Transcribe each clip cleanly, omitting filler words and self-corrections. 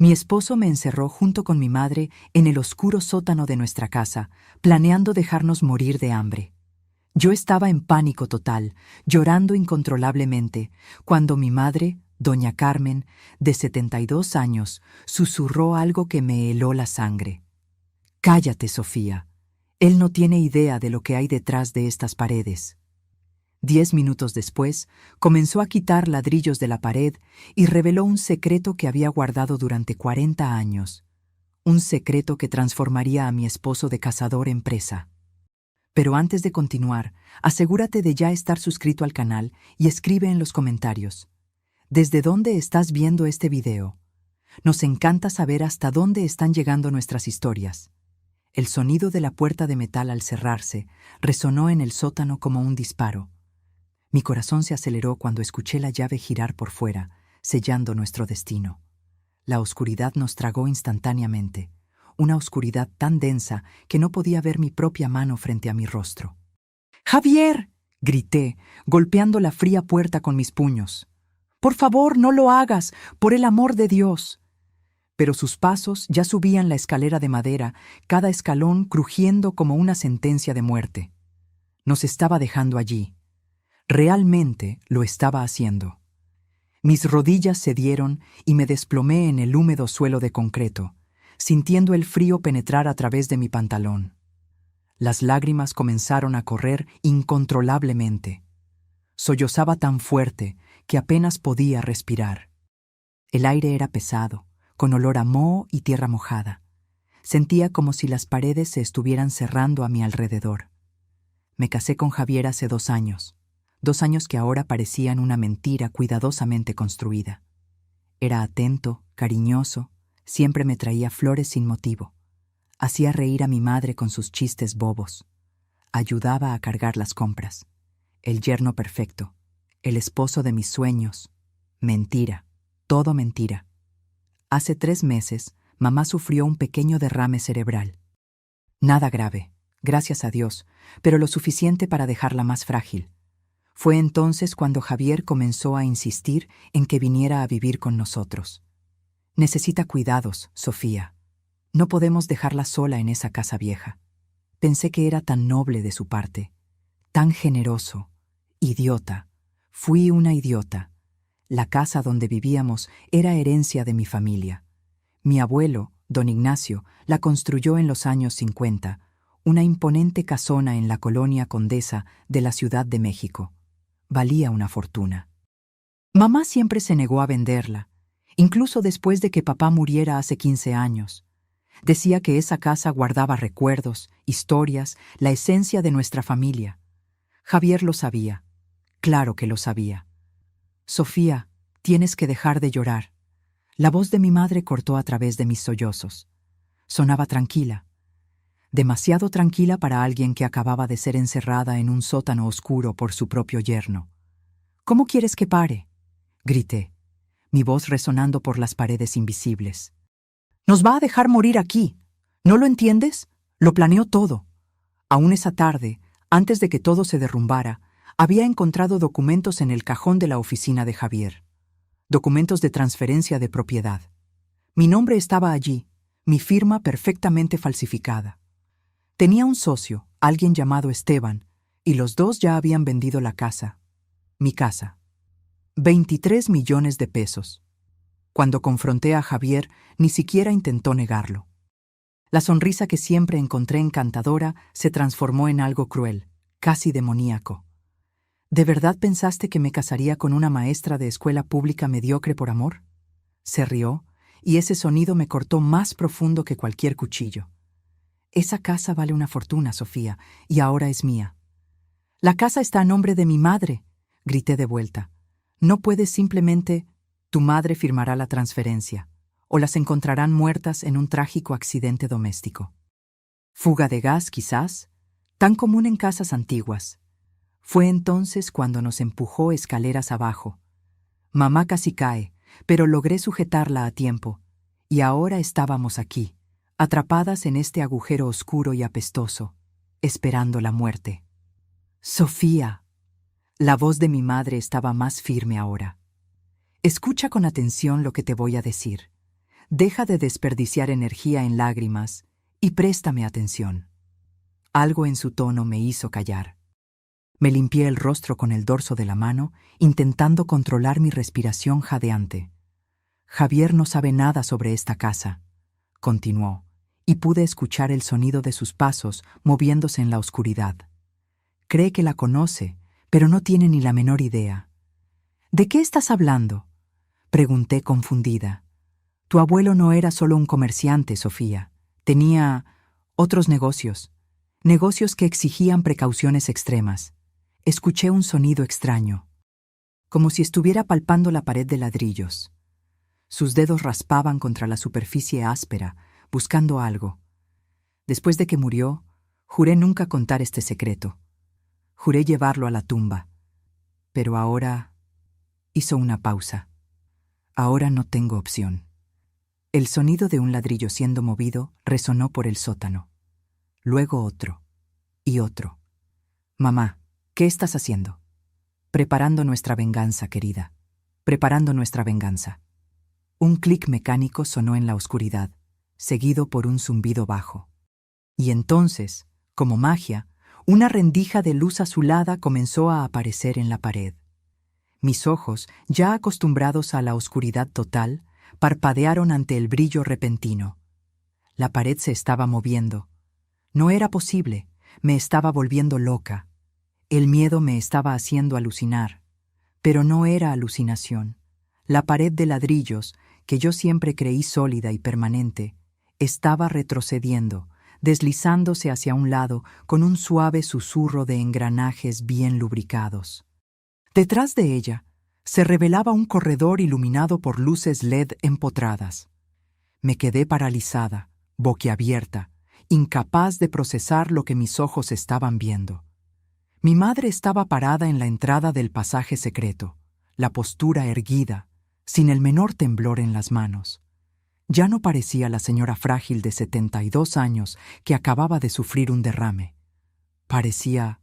Mi esposo me encerró junto con mi madre en el oscuro sótano de nuestra casa, planeando dejarnos morir de hambre. Yo estaba en pánico total, llorando incontrolablemente, cuando mi madre, doña Carmen, de 72 años, susurró algo que me heló la sangre. «Cállate, Sofía. Él no tiene idea de lo que hay detrás de estas paredes». 10 minutos después, comenzó a quitar ladrillos de la pared y reveló un secreto que había guardado durante 40 años. Un secreto que transformaría a mi esposo de cazador en presa. Pero antes de continuar, asegúrate de ya estar suscrito al canal y escribe en los comentarios: ¿desde dónde estás viendo este video? Nos encanta saber hasta dónde están llegando nuestras historias. El sonido de la puerta de metal al cerrarse resonó en el sótano como un disparo. Mi corazón se aceleró cuando escuché la llave girar por fuera, sellando nuestro destino. La oscuridad nos tragó instantáneamente, una oscuridad tan densa que no podía ver mi propia mano frente a mi rostro. «¡Javier!», grité, golpeando la fría puerta con mis puños. «¡Por favor, no lo hagas! ¡Por el amor de Dios!». Pero sus pasos ya subían la escalera de madera, cada escalón crujiendo como una sentencia de muerte. Nos estaba dejando allí. Realmente lo estaba haciendo. Mis rodillas cedieron y me desplomé en el húmedo suelo de concreto, sintiendo el frío penetrar a través de mi pantalón. Las lágrimas comenzaron a correr incontrolablemente. Sollozaba tan fuerte que apenas podía respirar. El aire era pesado, con olor a moho y tierra mojada. Sentía como si las paredes se estuvieran cerrando a mi alrededor. Me casé con Javier hace 2 años. 2 años que ahora parecían una mentira cuidadosamente construida. Era atento, cariñoso, siempre me traía flores sin motivo. Hacía reír a mi madre con sus chistes bobos. Ayudaba a cargar las compras. El yerno perfecto, el esposo de mis sueños. Mentira, todo mentira. Hace 3 meses, mamá sufrió un pequeño derrame cerebral. Nada grave, gracias a Dios, pero lo suficiente para dejarla más frágil. Fue entonces cuando Javier comenzó a insistir en que viniera a vivir con nosotros. «Necesita cuidados, Sofía. No podemos dejarla sola en esa casa vieja». Pensé que era tan noble de su parte, tan generoso. Idiota. Fui una idiota. La casa donde vivíamos era herencia de mi familia. Mi abuelo, don Ignacio, la construyó en los años 50, una imponente casona en la colonia Condesa de la Ciudad de México. Valía una fortuna. Mamá siempre se negó a venderla, incluso después de que papá muriera hace 15 años. Decía que esa casa guardaba recuerdos, historias, la esencia de nuestra familia. Javier lo sabía. Claro que lo sabía. «Sofía, tienes que dejar de llorar». La voz de mi madre cortó a través de mis sollozos. Sonaba tranquila. Demasiado tranquila para alguien que acababa de ser encerrada en un sótano oscuro por su propio yerno. «¿Cómo quieres que pare?», grité, mi voz resonando por las paredes invisibles. «Nos va a dejar morir aquí. ¿No lo entiendes? Lo planeó todo». Aún esa tarde, antes de que todo se derrumbara, había encontrado documentos en el cajón de la oficina de Javier. Documentos de transferencia de propiedad. Mi nombre estaba allí, mi firma perfectamente falsificada. Tenía un socio, alguien llamado Esteban, y los dos ya habían vendido la casa. Mi casa. 23 millones de pesos. Cuando confronté a Javier, ni siquiera intentó negarlo. La sonrisa que siempre encontré encantadora se transformó en algo cruel, casi demoníaco. ¿De verdad pensaste que me casaría con una maestra de escuela pública mediocre por amor? Se rió, y ese sonido me cortó más profundo que cualquier cuchillo. «Esa casa vale una fortuna, Sofía, y ahora es mía». «La casa está a nombre de mi madre», grité de vuelta. «No puedes simplemente...». «Tu madre firmará la transferencia, o las encontrarán muertas en un trágico accidente doméstico». «Fuga de gas, quizás, tan común en casas antiguas». Fue entonces cuando nos empujó escaleras abajo. Mamá casi cae, pero logré sujetarla a tiempo, y ahora estábamos aquí, atrapadas en este agujero oscuro y apestoso, esperando la muerte. «Sofía». La voz de mi madre estaba más firme ahora. «Escucha con atención lo que te voy a decir. deja de desperdiciar energía en lágrimas y préstame atención. Algo en su tono me hizo callar. Me limpié el rostro con el dorso de la mano, intentando controlar mi respiración jadeante. Javier no sabe nada sobre esta casa, continuó, y pude escuchar el sonido de sus pasos moviéndose en la oscuridad. Cree que la conoce, pero no tiene ni la menor idea. ¿De qué estás hablando?, pregunté confundida. Tu abuelo no era solo un comerciante, Sofía. Tenía otros negocios. Negocios que exigían precauciones extremas. Escuché un sonido extraño, como si estuviera palpando la pared de ladrillos. Sus dedos raspaban contra la superficie áspera, buscando algo. Después de que murió, juré nunca contar este secreto. Juré llevarlo a la tumba. Pero ahora hizo una pausa. Ahora no tengo opción. El sonido de un ladrillo siendo movido resonó por el sótano. Luego otro. Y otro. Mamá, ¿qué estás haciendo? Preparando nuestra venganza, querida. Preparando nuestra venganza. Un clic mecánico sonó en la oscuridad, seguido por un zumbido bajo. Y entonces, como magia, una rendija de luz azulada comenzó a aparecer en la pared. Mis ojos, ya acostumbrados a la oscuridad total, parpadearon ante el brillo repentino. La pared se estaba moviendo. No era posible, me estaba volviendo loca. El miedo me estaba haciendo alucinar. Pero no era alucinación. La pared de ladrillos, que yo siempre creí sólida y permanente, estaba retrocediendo, deslizándose hacia un lado con un suave susurro de engranajes bien lubricados. Detrás de ella se revelaba un corredor iluminado por luces LED empotradas. Me quedé paralizada, boquiabierta, incapaz de procesar lo que mis ojos estaban viendo. Mi madre estaba parada en la entrada del pasaje secreto, la postura erguida, sin el menor temblor en las manos. Ya no parecía la señora frágil de 72 años que acababa de sufrir un derrame. Parecía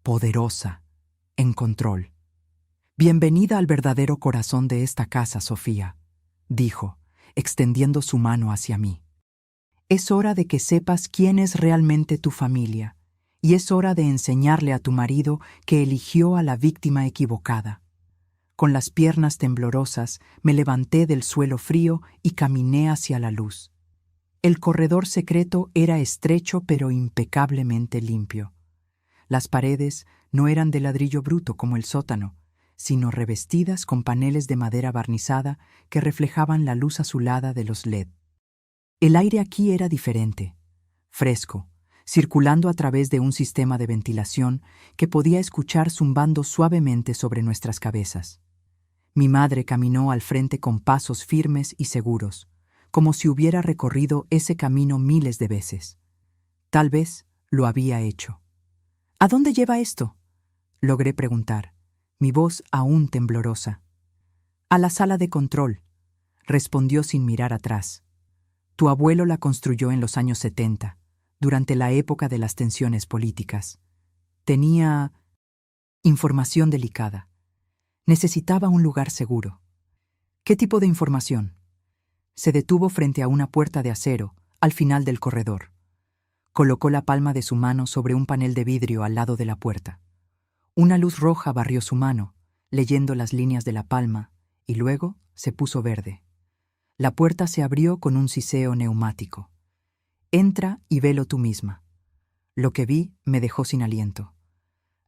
poderosa, en control. «Bienvenida al verdadero corazón de esta casa, Sofía», dijo, extendiendo su mano hacia mí. «Es hora de que sepas quién es realmente tu familia, y es hora de enseñarle a tu marido que eligió a la víctima equivocada». Con las piernas temblorosas, me levanté del suelo frío y caminé hacia la luz. El corredor secreto era estrecho pero impecablemente limpio. Las paredes no eran de ladrillo bruto como el sótano, sino revestidas con paneles de madera barnizada que reflejaban la luz azulada de los LED. El aire aquí era diferente, fresco, circulando a través de un sistema de ventilación que podía escuchar zumbando suavemente sobre nuestras cabezas. Mi madre caminó al frente con pasos firmes y seguros, como si hubiera recorrido ese camino miles de veces. Tal vez lo había hecho. «¿A dónde lleva esto?», logré preguntar, mi voz aún temblorosa. «A la sala de control», respondió sin mirar atrás. «Tu abuelo la construyó en los años 70, durante la época de las tensiones políticas. Tenía información delicada. Necesitaba un lugar seguro». «¿Qué tipo de información?». Se detuvo frente a una puerta de acero, al final del corredor. Colocó la palma de su mano sobre un panel de vidrio al lado de la puerta. Una luz roja barrió su mano, leyendo las líneas de la palma, y luego se puso verde. La puerta se abrió con un siseo neumático. «Entra y velo tú misma». Lo que vi me dejó sin aliento.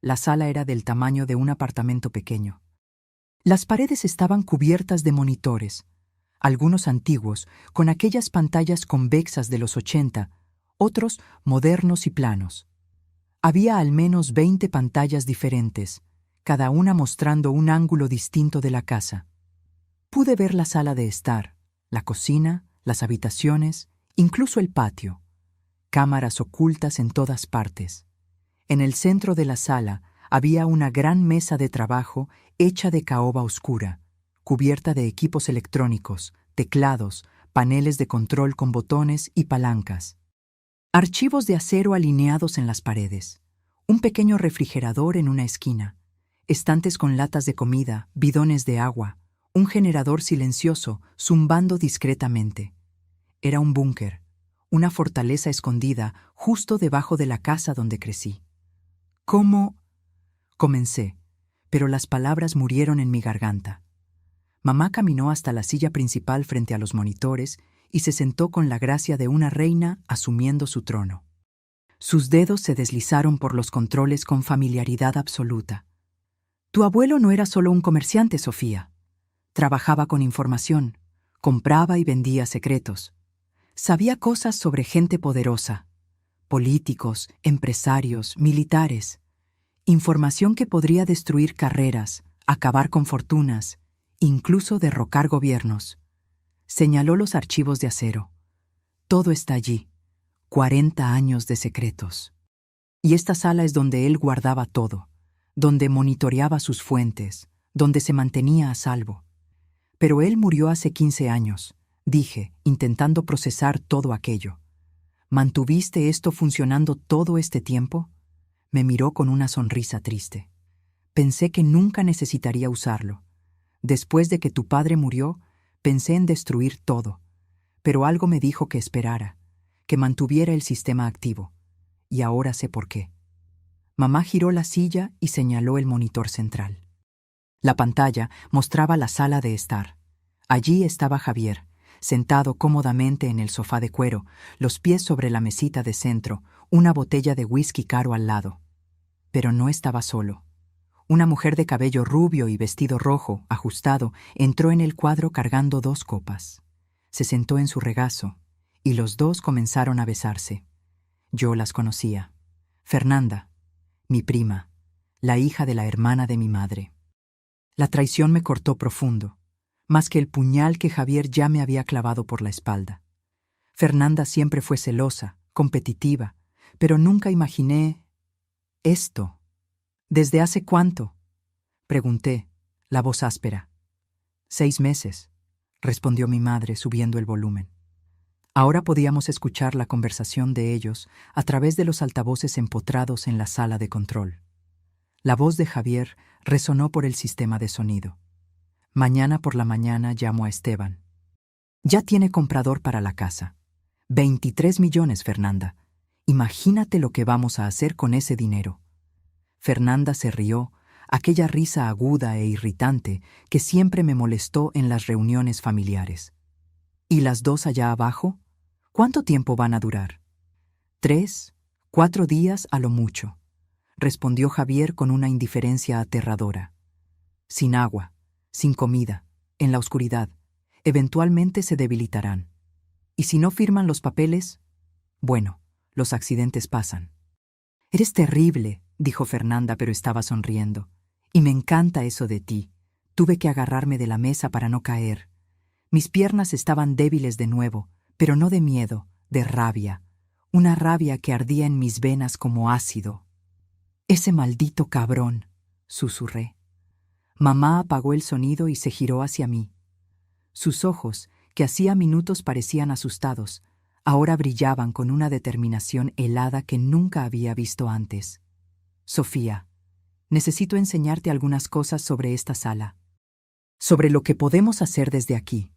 La sala era del tamaño de un apartamento pequeño. Las paredes estaban cubiertas de monitores, algunos antiguos, con aquellas pantallas convexas de los 80, otros modernos y planos. Había al menos 20 pantallas diferentes, cada una mostrando un ángulo distinto de la casa. Pude ver la sala de estar, la cocina, las habitaciones, incluso el patio. Cámaras ocultas en todas partes. En el centro de la sala había una gran mesa de trabajo hecha de caoba oscura, cubierta de equipos electrónicos, teclados, paneles de control con botones y palancas. Archivos de acero alineados en las paredes. Un pequeño refrigerador en una esquina. Estantes con latas de comida, bidones de agua. Un generador silencioso, zumbando discretamente. Era un búnker, una fortaleza escondida justo debajo de la casa donde crecí. ¿Cómo? Comencé, pero las palabras murieron en mi garganta. Mamá caminó hasta la silla principal frente a los monitores y se sentó con la gracia de una reina asumiendo su trono. Sus dedos se deslizaron por los controles con familiaridad absoluta. Tu abuelo no era solo un comerciante, Sofía. Trabajaba con información, compraba y vendía secretos. Sabía cosas sobre gente poderosa, políticos, empresarios, militares. Información que podría destruir carreras, acabar con fortunas, incluso derrocar gobiernos. Señaló los archivos de acero. Todo está allí. 40 años de secretos. Y esta sala es donde él guardaba todo, donde monitoreaba sus fuentes, donde se mantenía a salvo. Pero él murió hace 15 años, dije, intentando procesar todo aquello. ¿Mantuviste esto funcionando todo este tiempo? Me miró con una sonrisa triste. Pensé que nunca necesitaría usarlo. Después de que tu padre murió, pensé en destruir todo. Pero algo me dijo que esperara, que mantuviera el sistema activo. Y ahora sé por qué. Mamá giró la silla y señaló el monitor central. La pantalla mostraba la sala de estar. Allí estaba Javier, sentado cómodamente en el sofá de cuero, los pies sobre la mesita de centro, una botella de whisky caro al lado. Pero no estaba solo. Una mujer de cabello rubio y vestido rojo, ajustado, entró en el cuadro cargando 2 copas. Se sentó en su regazo, y los dos comenzaron a besarse. Yo las conocía. Fernanda, mi prima, la hija de la hermana de mi madre. La traición me cortó profundo, más que el puñal que Javier ya me había clavado por la espalda. Fernanda siempre fue celosa, competitiva, pero nunca imaginé esto. ¿Desde hace cuánto? Pregunté, la voz áspera. 6 meses, respondió mi madre subiendo el volumen. Ahora podíamos escuchar la conversación de ellos a través de los altavoces empotrados en la sala de control. La voz de Javier resonó por el sistema de sonido. Mañana por la mañana llamo a Esteban. Ya tiene comprador para la casa. 23 millones, Fernanda. Imagínate lo que vamos a hacer con ese dinero. Fernanda se rió, aquella risa aguda e irritante que siempre me molestó en las reuniones familiares. ¿Y las 2 allá abajo? ¿Cuánto tiempo van a durar? 3, 4 días a lo mucho, respondió Javier con una indiferencia aterradora. Sin agua, sin comida, en la oscuridad, eventualmente se debilitarán. ¿Y si no firman los papeles? Bueno, los accidentes pasan. Eres terrible, dijo Fernanda, pero estaba sonriendo. Y me encanta eso de ti. Tuve que agarrarme de la mesa para no caer. Mis piernas estaban débiles de nuevo, pero no de miedo, de rabia. Una rabia que ardía en mis venas como ácido. Ese maldito cabrón, susurré. Mamá apagó el sonido y se giró hacia mí. Sus ojos, que hacía minutos parecían asustados, ahora brillaban con una determinación helada que nunca había visto antes. Sofía, necesito enseñarte algunas cosas sobre esta sala. Sobre lo que podemos hacer desde aquí.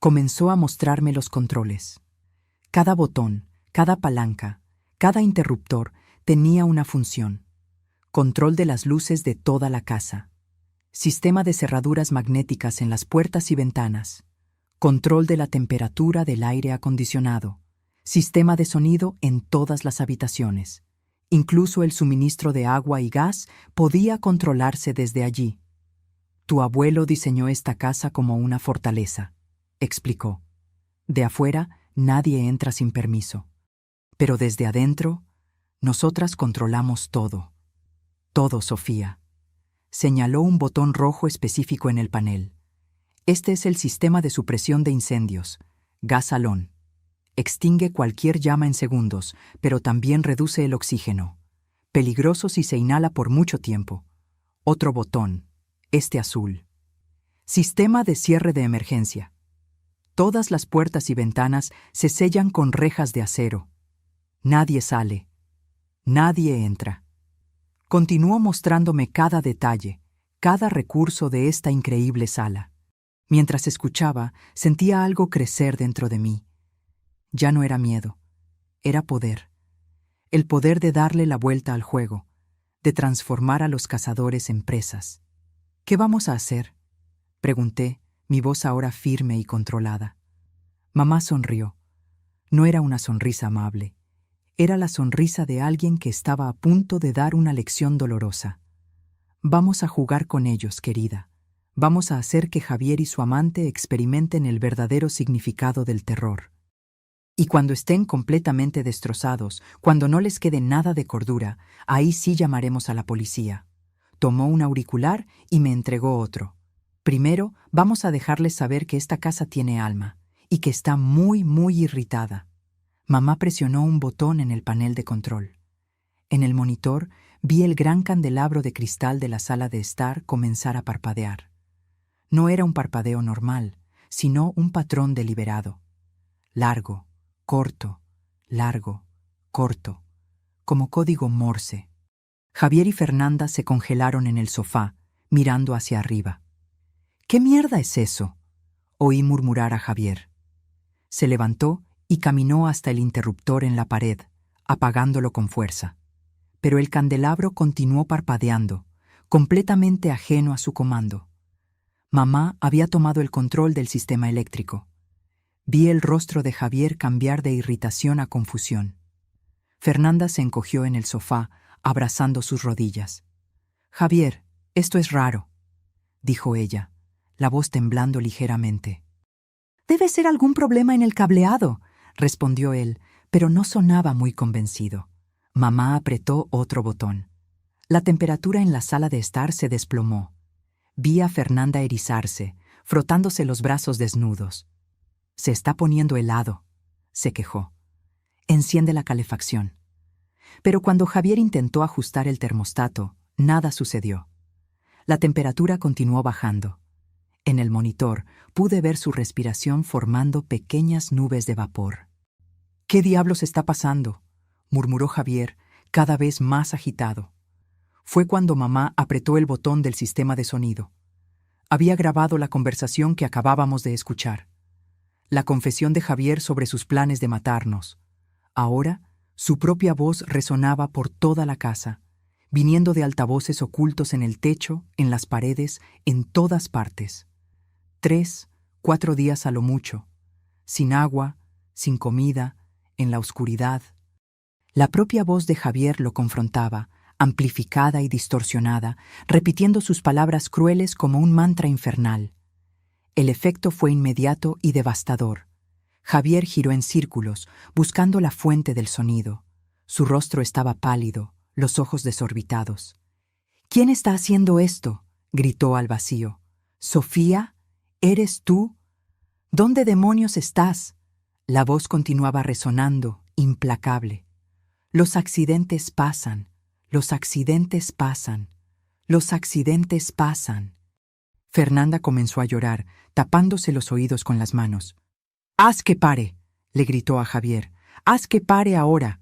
Comenzó a mostrarme los controles. Cada botón, cada palanca, cada interruptor tenía una función. Control de las luces de toda la casa. Sistema de cerraduras magnéticas en las puertas y ventanas. Control de la temperatura del aire acondicionado. Sistema de sonido en todas las habitaciones. Incluso el suministro de agua y gas podía controlarse desde allí. Tu abuelo diseñó esta casa como una fortaleza, explicó. De afuera, nadie entra sin permiso. Pero desde adentro, nosotras controlamos todo. Todo, Sofía. Señaló un botón rojo específico en el panel. Este es el sistema de supresión de incendios, gas halón. Extingue cualquier llama en segundos, pero también reduce el oxígeno. Peligroso si se inhala por mucho tiempo. Otro botón, este azul. Sistema de cierre de emergencia. Todas las puertas y ventanas se sellan con rejas de acero. Nadie sale. Nadie entra. Continuó mostrándome cada detalle, cada recurso de esta increíble sala. Mientras escuchaba, sentía algo crecer dentro de mí. Ya no era miedo, era poder. El poder de darle la vuelta al juego, de transformar a los cazadores en presas. ¿Qué vamos a hacer?, pregunté, mi voz ahora firme y controlada. Mamá sonrió. No era una sonrisa amable. Era la sonrisa de alguien que estaba a punto de dar una lección dolorosa. Vamos a jugar con ellos, querida. Vamos a hacer que Javier y su amante experimenten el verdadero significado del terror. Y cuando estén completamente destrozados, cuando no les quede nada de cordura, ahí sí llamaremos a la policía. Tomó un auricular y me entregó otro. Primero, vamos a dejarles saber que esta casa tiene alma y que está muy, muy irritada. Mamá presionó un botón en el panel de control. En el monitor vi el gran candelabro de cristal de la sala de estar comenzar a parpadear. No era un parpadeo normal, sino un patrón deliberado. Largo, corto, largo, corto, como código Morse. Javier y Fernanda se congelaron en el sofá, mirando hacia arriba. ¿Qué mierda es eso?, oí murmurar a Javier. Se levantó y caminó hasta el interruptor en la pared, apagándolo con fuerza. Pero el candelabro continuó parpadeando, completamente ajeno a su comando. Mamá había tomado el control del sistema eléctrico. Vi el rostro de Javier cambiar de irritación a confusión. Fernanda se encogió en el sofá, abrazando sus rodillas. «Javier, esto es raro», dijo ella, la voz temblando ligeramente. «Debe ser algún problema en el cableado», respondió él, pero no sonaba muy convencido. Mamá apretó otro botón. La temperatura en la sala de estar se desplomó. Vi a Fernanda erizarse, frotándose los brazos desnudos. «Se está poniendo helado», se quejó. «Enciende la calefacción». Pero cuando Javier intentó ajustar el termostato, nada sucedió. La temperatura continuó bajando. En el monitor pude ver su respiración formando pequeñas nubes de vapor. «¿Qué diablos está pasando?», murmuró Javier, cada vez más agitado. Fue cuando mamá apretó el botón del sistema de sonido. Había grabado la conversación que acabábamos de escuchar. La confesión de Javier sobre sus planes de matarnos. Ahora, su propia voz resonaba por toda la casa, viniendo de altavoces ocultos en el techo, en las paredes, en todas partes. 3, 4 días a lo mucho, sin agua, sin comida, en la oscuridad. La propia voz de Javier lo confrontaba, amplificada y distorsionada, repitiendo sus palabras crueles como un mantra infernal. El efecto fue inmediato y devastador. Javier giró en círculos, buscando la fuente del sonido. Su rostro estaba pálido, los ojos desorbitados. «¿Quién está haciendo esto?», gritó al vacío. «¿Sofía? ¿Eres tú? ¿Dónde demonios estás?». La voz continuaba resonando, implacable. «Los accidentes pasan, los accidentes pasan, los accidentes pasan». Fernanda comenzó a llorar, tapándose los oídos con las manos. «¡Haz que pare!», le gritó a Javier. «¡Haz que pare ahora!».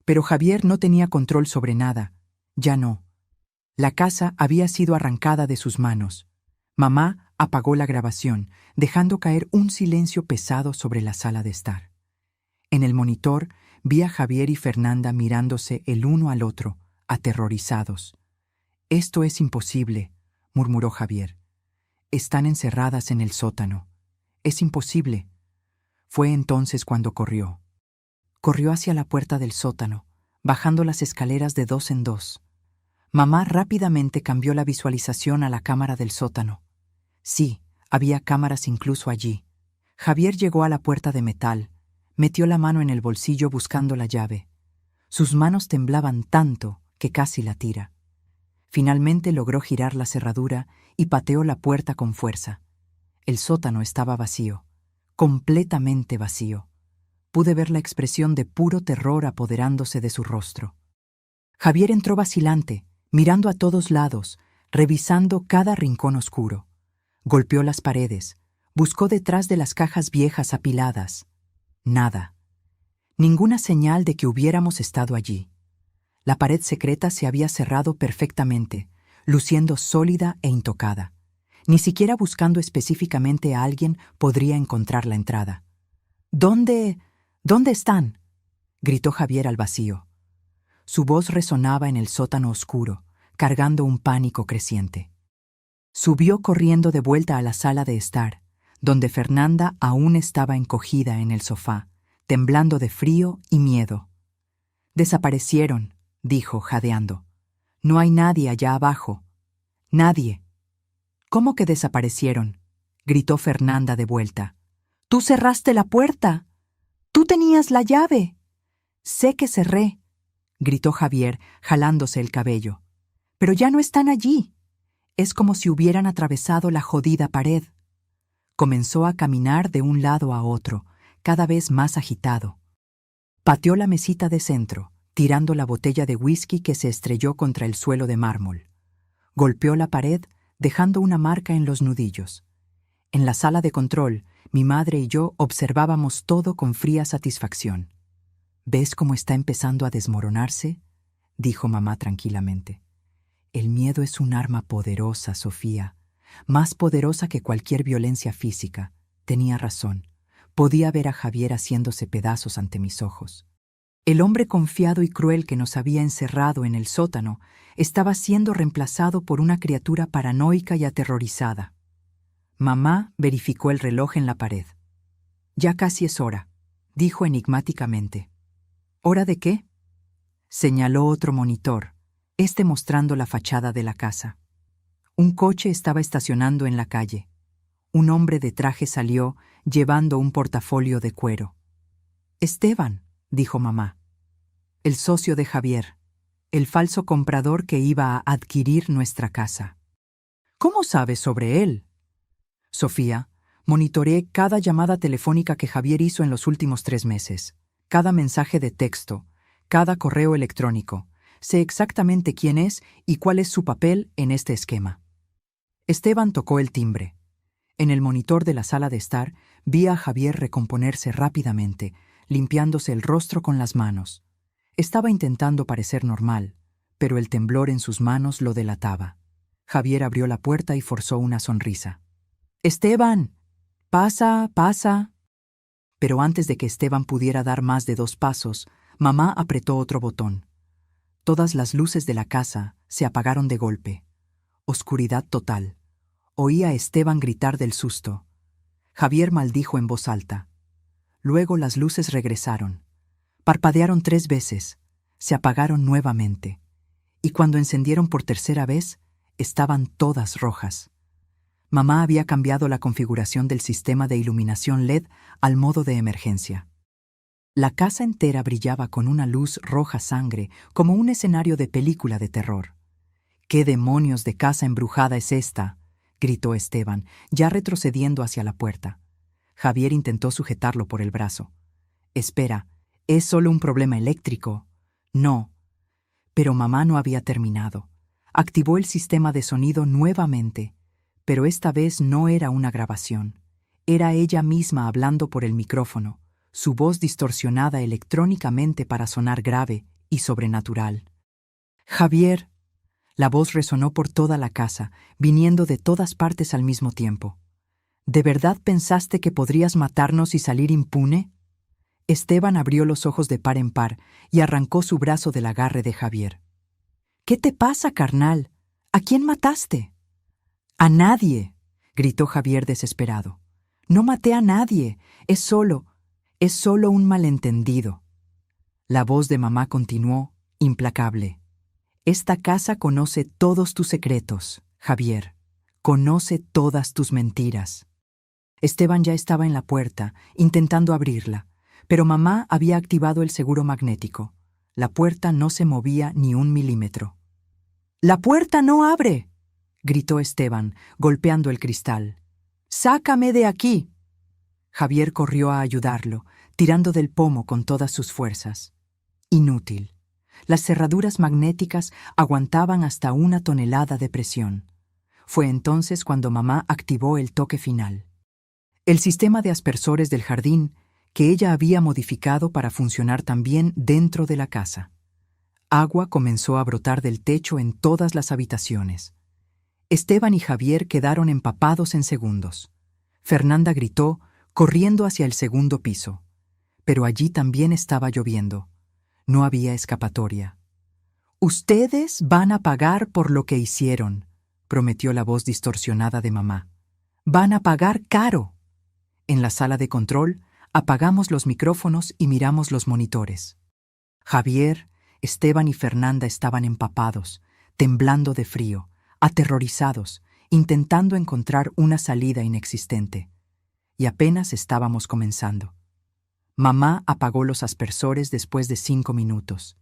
Pero Javier no tenía control sobre nada. Ya no. La casa había sido arrancada de sus manos. Mamá apagó la grabación, dejando caer un silencio pesado sobre la sala de estar. En el monitor vi a Javier y Fernanda mirándose el uno al otro, aterrorizados. «Esto es imposible», murmuró Javier. «Están encerradas en el sótano. Es imposible». Fue entonces cuando corrió. Corrió hacia la puerta del sótano, bajando las escaleras de 2 en 2. Mamá rápidamente cambió la visualización a la cámara del sótano. Sí, había cámaras incluso allí. Javier llegó a la puerta de metal, metió la mano en el bolsillo buscando la llave. Sus manos temblaban tanto que casi la tira. Finalmente logró girar la cerradura y pateó la puerta con fuerza. El sótano estaba vacío, completamente vacío. Pude ver la expresión de puro terror apoderándose de su rostro. Javier entró vacilante, mirando a todos lados, revisando cada rincón oscuro. Golpeó las paredes, buscó detrás de las cajas viejas apiladas. Nada. Ninguna señal de que hubiéramos estado allí. La pared secreta se había cerrado perfectamente, luciendo sólida e intocada. Ni siquiera buscando específicamente a alguien podría encontrar la entrada. ¿Dónde están?, gritó Javier al vacío. Su voz resonaba en el sótano oscuro, cargando un pánico creciente. Subió corriendo de vuelta a la sala de estar, donde Fernanda aún estaba encogida en el sofá, temblando de frío y miedo. «Desaparecieron», dijo, jadeando. «No hay nadie allá abajo. Nadie». «¿Cómo que desaparecieron?», gritó Fernanda de vuelta. «Tú cerraste la puerta. Tú tenías la llave». «Sé que cerré», gritó Javier, jalándose el cabello. «Pero ya no están allí. Es como si hubieran atravesado la jodida pared». Comenzó a caminar de un lado a otro, cada vez más agitado. Pateó la mesita de centro, tirando la botella de whisky que se estrelló contra el suelo de mármol. Golpeó la pared, dejando una marca en los nudillos. En la sala de control, mi madre y yo observábamos todo con fría satisfacción. «¿Ves cómo está empezando a desmoronarse?», dijo mamá tranquilamente. «El miedo es un arma poderosa, Sofía, más poderosa que cualquier violencia física». Tenía razón. Podía ver a Javier haciéndose pedazos ante mis ojos. El hombre confiado y cruel que nos había encerrado en el sótano estaba siendo reemplazado por una criatura paranoica y aterrorizada. Mamá verificó el reloj en la pared. «Ya casi es hora», dijo enigmáticamente. «¿Hora de qué?», señaló otro monitor, mostrando la fachada de la casa. Un coche estaba estacionando en la calle. Un hombre de traje salió, llevando un portafolio de cuero. «Esteban», dijo mamá. «El socio de Javier, el falso comprador que iba a adquirir nuestra casa». «¿Cómo sabes sobre él?». «Sofía, monitoreé cada llamada telefónica que Javier hizo en los últimos 3 meses, cada mensaje de texto, cada correo electrónico. Sé exactamente quién es y cuál es su papel en este esquema». Esteban tocó el timbre. En el monitor de la sala de estar vi a Javier recomponerse rápidamente, limpiándose el rostro con las manos. Estaba intentando parecer normal, pero el temblor en sus manos lo delataba. Javier abrió la puerta y forzó una sonrisa. «Esteban, pasa, pasa». Pero antes de que Esteban pudiera dar más de 2 pasos, mamá apretó otro botón. Todas las luces de la casa se apagaron de golpe. Oscuridad total. Oí a Esteban gritar del susto. Javier maldijo en voz alta. Luego las luces regresaron. Parpadearon 3 veces, se apagaron nuevamente, y cuando encendieron por tercera vez, estaban todas rojas. Mamá había cambiado la configuración del sistema de iluminación LED al modo de emergencia. La casa entera brillaba con una luz roja sangre, como un escenario de película de terror. «¿Qué demonios de casa embrujada es esta?», gritó Esteban, ya retrocediendo hacia la puerta. Javier intentó sujetarlo por el brazo. «Espera, ¿es solo un problema eléctrico?». «No». Pero mamá no había terminado. Activó el sistema de sonido nuevamente, pero esta vez no era una grabación. Era ella misma hablando por el micrófono, su voz distorsionada electrónicamente para sonar grave y sobrenatural. «Javier». La voz resonó por toda la casa, viniendo de todas partes al mismo tiempo. «¿De verdad pensaste que podrías matarnos y salir impune?». Esteban abrió los ojos de par en par y arrancó su brazo del agarre de Javier. «¿Qué te pasa, carnal? ¿A quién mataste?». «A nadie», gritó Javier desesperado. «No maté a nadie. Es solo un malentendido». La voz de mamá continuó, implacable. «Esta casa conoce todos tus secretos, Javier. Conoce todas tus mentiras». Esteban ya estaba en la puerta, intentando abrirla, pero mamá había activado el seguro magnético. La puerta no se movía ni 1 milímetro. «¡La puerta no abre!», gritó Esteban, golpeando el cristal. «¡Sácame de aquí!». Javier corrió a ayudarlo, tirando del pomo con todas sus fuerzas. Inútil. Las cerraduras magnéticas aguantaban hasta 1 tonelada de presión. Fue entonces cuando mamá activó el toque final. El sistema de aspersores del jardín, que ella había modificado para funcionar también dentro de la casa. Agua comenzó a brotar del techo en todas las habitaciones. Esteban y Javier quedaron empapados en segundos. Fernanda gritó, corriendo hacia el segundo piso. Pero allí también estaba lloviendo. No había escapatoria. «Ustedes van a pagar por lo que hicieron», prometió la voz distorsionada de mamá. «Van a pagar caro». En la sala de control, apagamos los micrófonos y miramos los monitores. Javier, Esteban y Fernanda estaban empapados, temblando de frío, aterrorizados, intentando encontrar una salida inexistente. Y apenas estábamos comenzando. Mamá apagó los aspersores después de 5 minutos.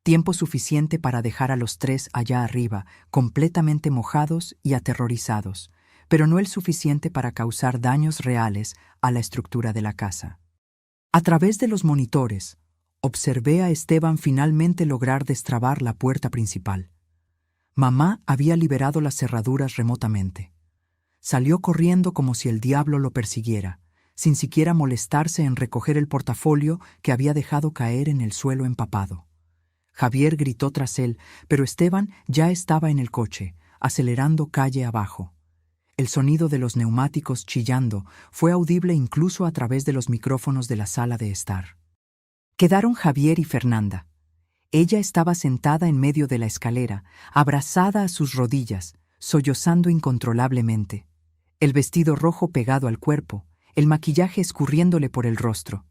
Tiempo suficiente para dejar a los 3 allá arriba, completamente mojados y aterrorizados, pero no el suficiente para causar daños reales a la estructura de la casa. A través de los monitores, observé a Esteban finalmente lograr destrabar la puerta principal. Mamá había liberado las cerraduras remotamente. Salió corriendo como si el diablo lo persiguiera, sin siquiera molestarse en recoger el portafolio que había dejado caer en el suelo empapado. Javier gritó tras él, pero Esteban ya estaba en el coche, acelerando calle abajo. El sonido de los neumáticos chillando fue audible incluso a través de los micrófonos de la sala de estar. Quedaron Javier y Fernanda. Ella estaba sentada en medio de la escalera, abrazada a sus rodillas, sollozando incontrolablemente. El vestido rojo pegado al cuerpo, el maquillaje escurriéndole por el rostro.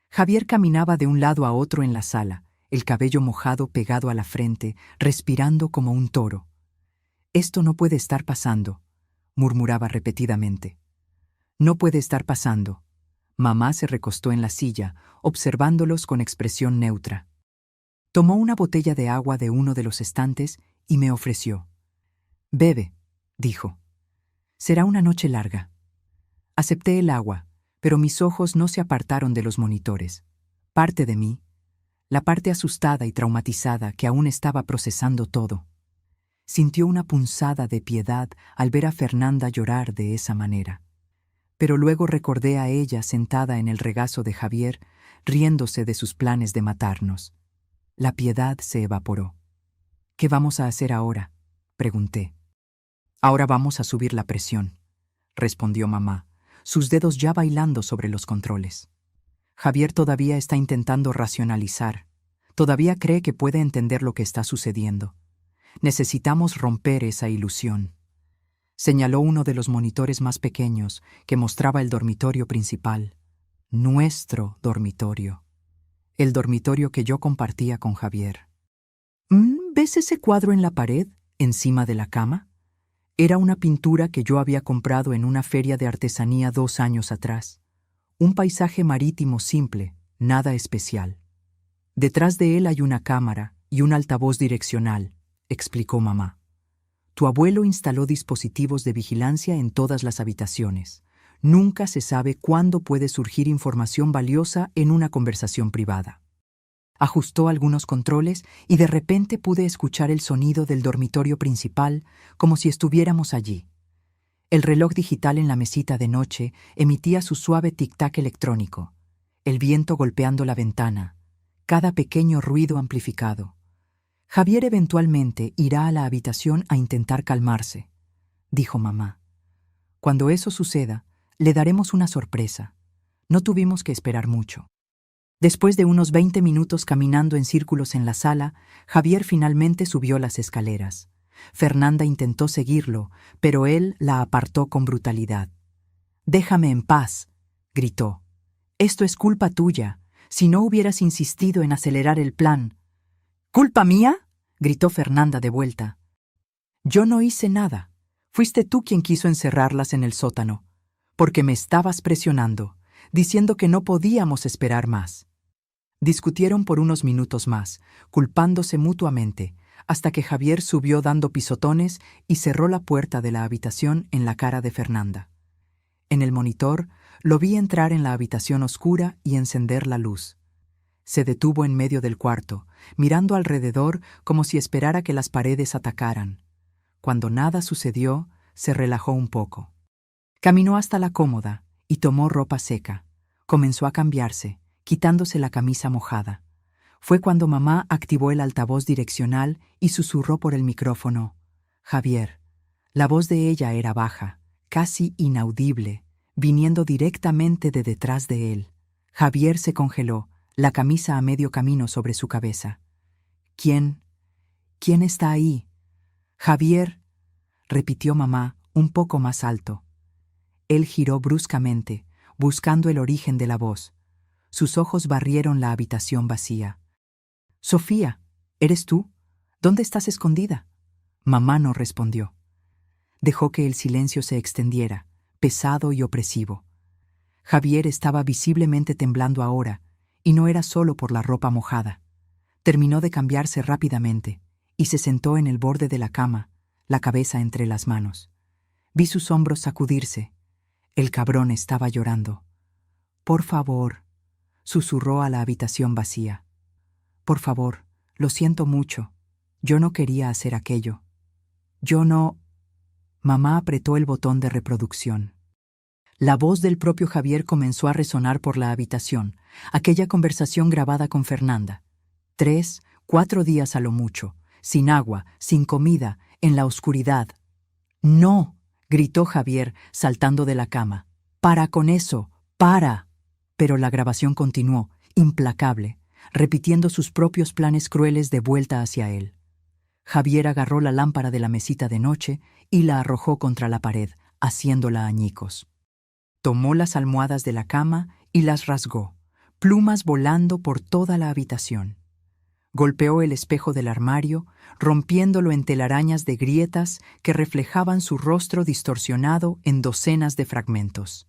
Javier caminaba de un lado a otro en la sala, el cabello mojado pegado a la frente, respirando como un toro. «Esto no puede estar pasando», murmuraba repetidamente. «No puede estar pasando». Mamá se recostó en la silla, observándolos con expresión neutra. Tomó una botella de agua de uno de los estantes y me ofreció. «Bebe», dijo. «Será una noche larga». Acepté el agua, pero mis ojos no se apartaron de los monitores. Parte de mí, la parte asustada y traumatizada que aún estaba procesando todo, sintió una punzada de piedad al ver a Fernanda llorar de esa manera. Pero luego recordé a ella sentada en el regazo de Javier, riéndose de sus planes de matarnos. La piedad se evaporó. «¿Qué vamos a hacer ahora?», pregunté. «Ahora vamos a subir la presión», respondió mamá, sus dedos ya bailando sobre los controles. Javier todavía está intentando racionalizar. Todavía cree que puede entender lo que está sucediendo. Necesitamos romper esa ilusión. Señaló uno de los monitores más pequeños que mostraba el dormitorio principal. Nuestro dormitorio. El dormitorio que yo compartía con Javier. ¿Ves ese cuadro en la pared, encima de la cama? Era una pintura que yo había comprado en una feria de artesanía 2 años atrás. Un paisaje marítimo simple, nada especial. Detrás de él hay una cámara y un altavoz direccional, explicó mamá. Tu abuelo instaló dispositivos de vigilancia en todas las habitaciones. Nunca se sabe cuándo puede surgir información valiosa en una conversación privada. Ajustó algunos controles y de repente pude escuchar el sonido del dormitorio principal como si estuviéramos allí. El reloj digital en la mesita de noche emitía su suave tic-tac electrónico, el viento golpeando la ventana, cada pequeño ruido amplificado. Javier eventualmente irá a la habitación a intentar calmarse, dijo mamá. Cuando eso suceda, le daremos una sorpresa. No tuvimos que esperar mucho. Después de unos 20 minutos caminando en círculos en la sala, Javier finalmente subió las escaleras. Fernanda intentó seguirlo, pero él la apartó con brutalidad. «Déjame en paz», gritó. «Esto es culpa tuya. Si no hubieras insistido en acelerar el plan». «¿Culpa mía?», gritó Fernanda de vuelta. «Yo no hice nada. Fuiste tú quien quiso encerrarlas en el sótano, porque me estabas presionando, diciendo que no podíamos esperar más». Discutieron por unos minutos más, culpándose mutuamente, hasta que Javier subió dando pisotones y cerró la puerta de la habitación en la cara de Fernanda. En el monitor lo vi entrar en la habitación oscura y encender la luz. Se detuvo en medio del cuarto, mirando alrededor como si esperara que las paredes atacaran. Cuando nada sucedió, se relajó un poco. Caminó hasta la cómoda y tomó ropa seca. Comenzó a cambiarse, quitándose la camisa mojada. Fue cuando mamá activó el altavoz direccional y susurró por el micrófono. «Javier, La voz de ella era baja, casi inaudible, viniendo directamente de detrás de él. Javier se congeló, la camisa a medio camino sobre su cabeza. ¿Quién? ¿Quién está ahí? Javier, repitió mamá, un poco más alto. Él giró bruscamente, buscando el origen de la voz. Sus ojos barrieron la habitación vacía. Sofía, ¿eres tú? ¿Dónde estás escondida? Mamá no respondió. Dejó que el silencio se extendiera, pesado y opresivo. Javier estaba visiblemente temblando ahora, y no era solo por la ropa mojada. Terminó de cambiarse rápidamente, y se sentó en el borde de la cama, la cabeza entre las manos. Vi sus hombros sacudirse. El cabrón estaba llorando. Por favor, susurró a la habitación vacía. Por favor, lo siento mucho. Yo no quería hacer aquello. Yo no... Mamá apretó el botón de reproducción. La voz del propio Javier comenzó a resonar por la habitación, aquella conversación grabada con Fernanda. 3, 4 días a lo mucho, sin agua, sin comida, en la oscuridad. ¡No!, gritó Javier, saltando de la cama. ¡Para con eso! ¡Para! Pero la grabación continuó, implacable, repitiendo sus propios planes crueles de vuelta hacia él. Javier agarró la lámpara de la mesita de noche y la arrojó contra la pared, haciéndola añicos. Tomó las almohadas de la cama y las rasgó, plumas volando por toda la habitación. Golpeó el espejo del armario, rompiéndolo en telarañas de grietas que reflejaban su rostro distorsionado en docenas de fragmentos.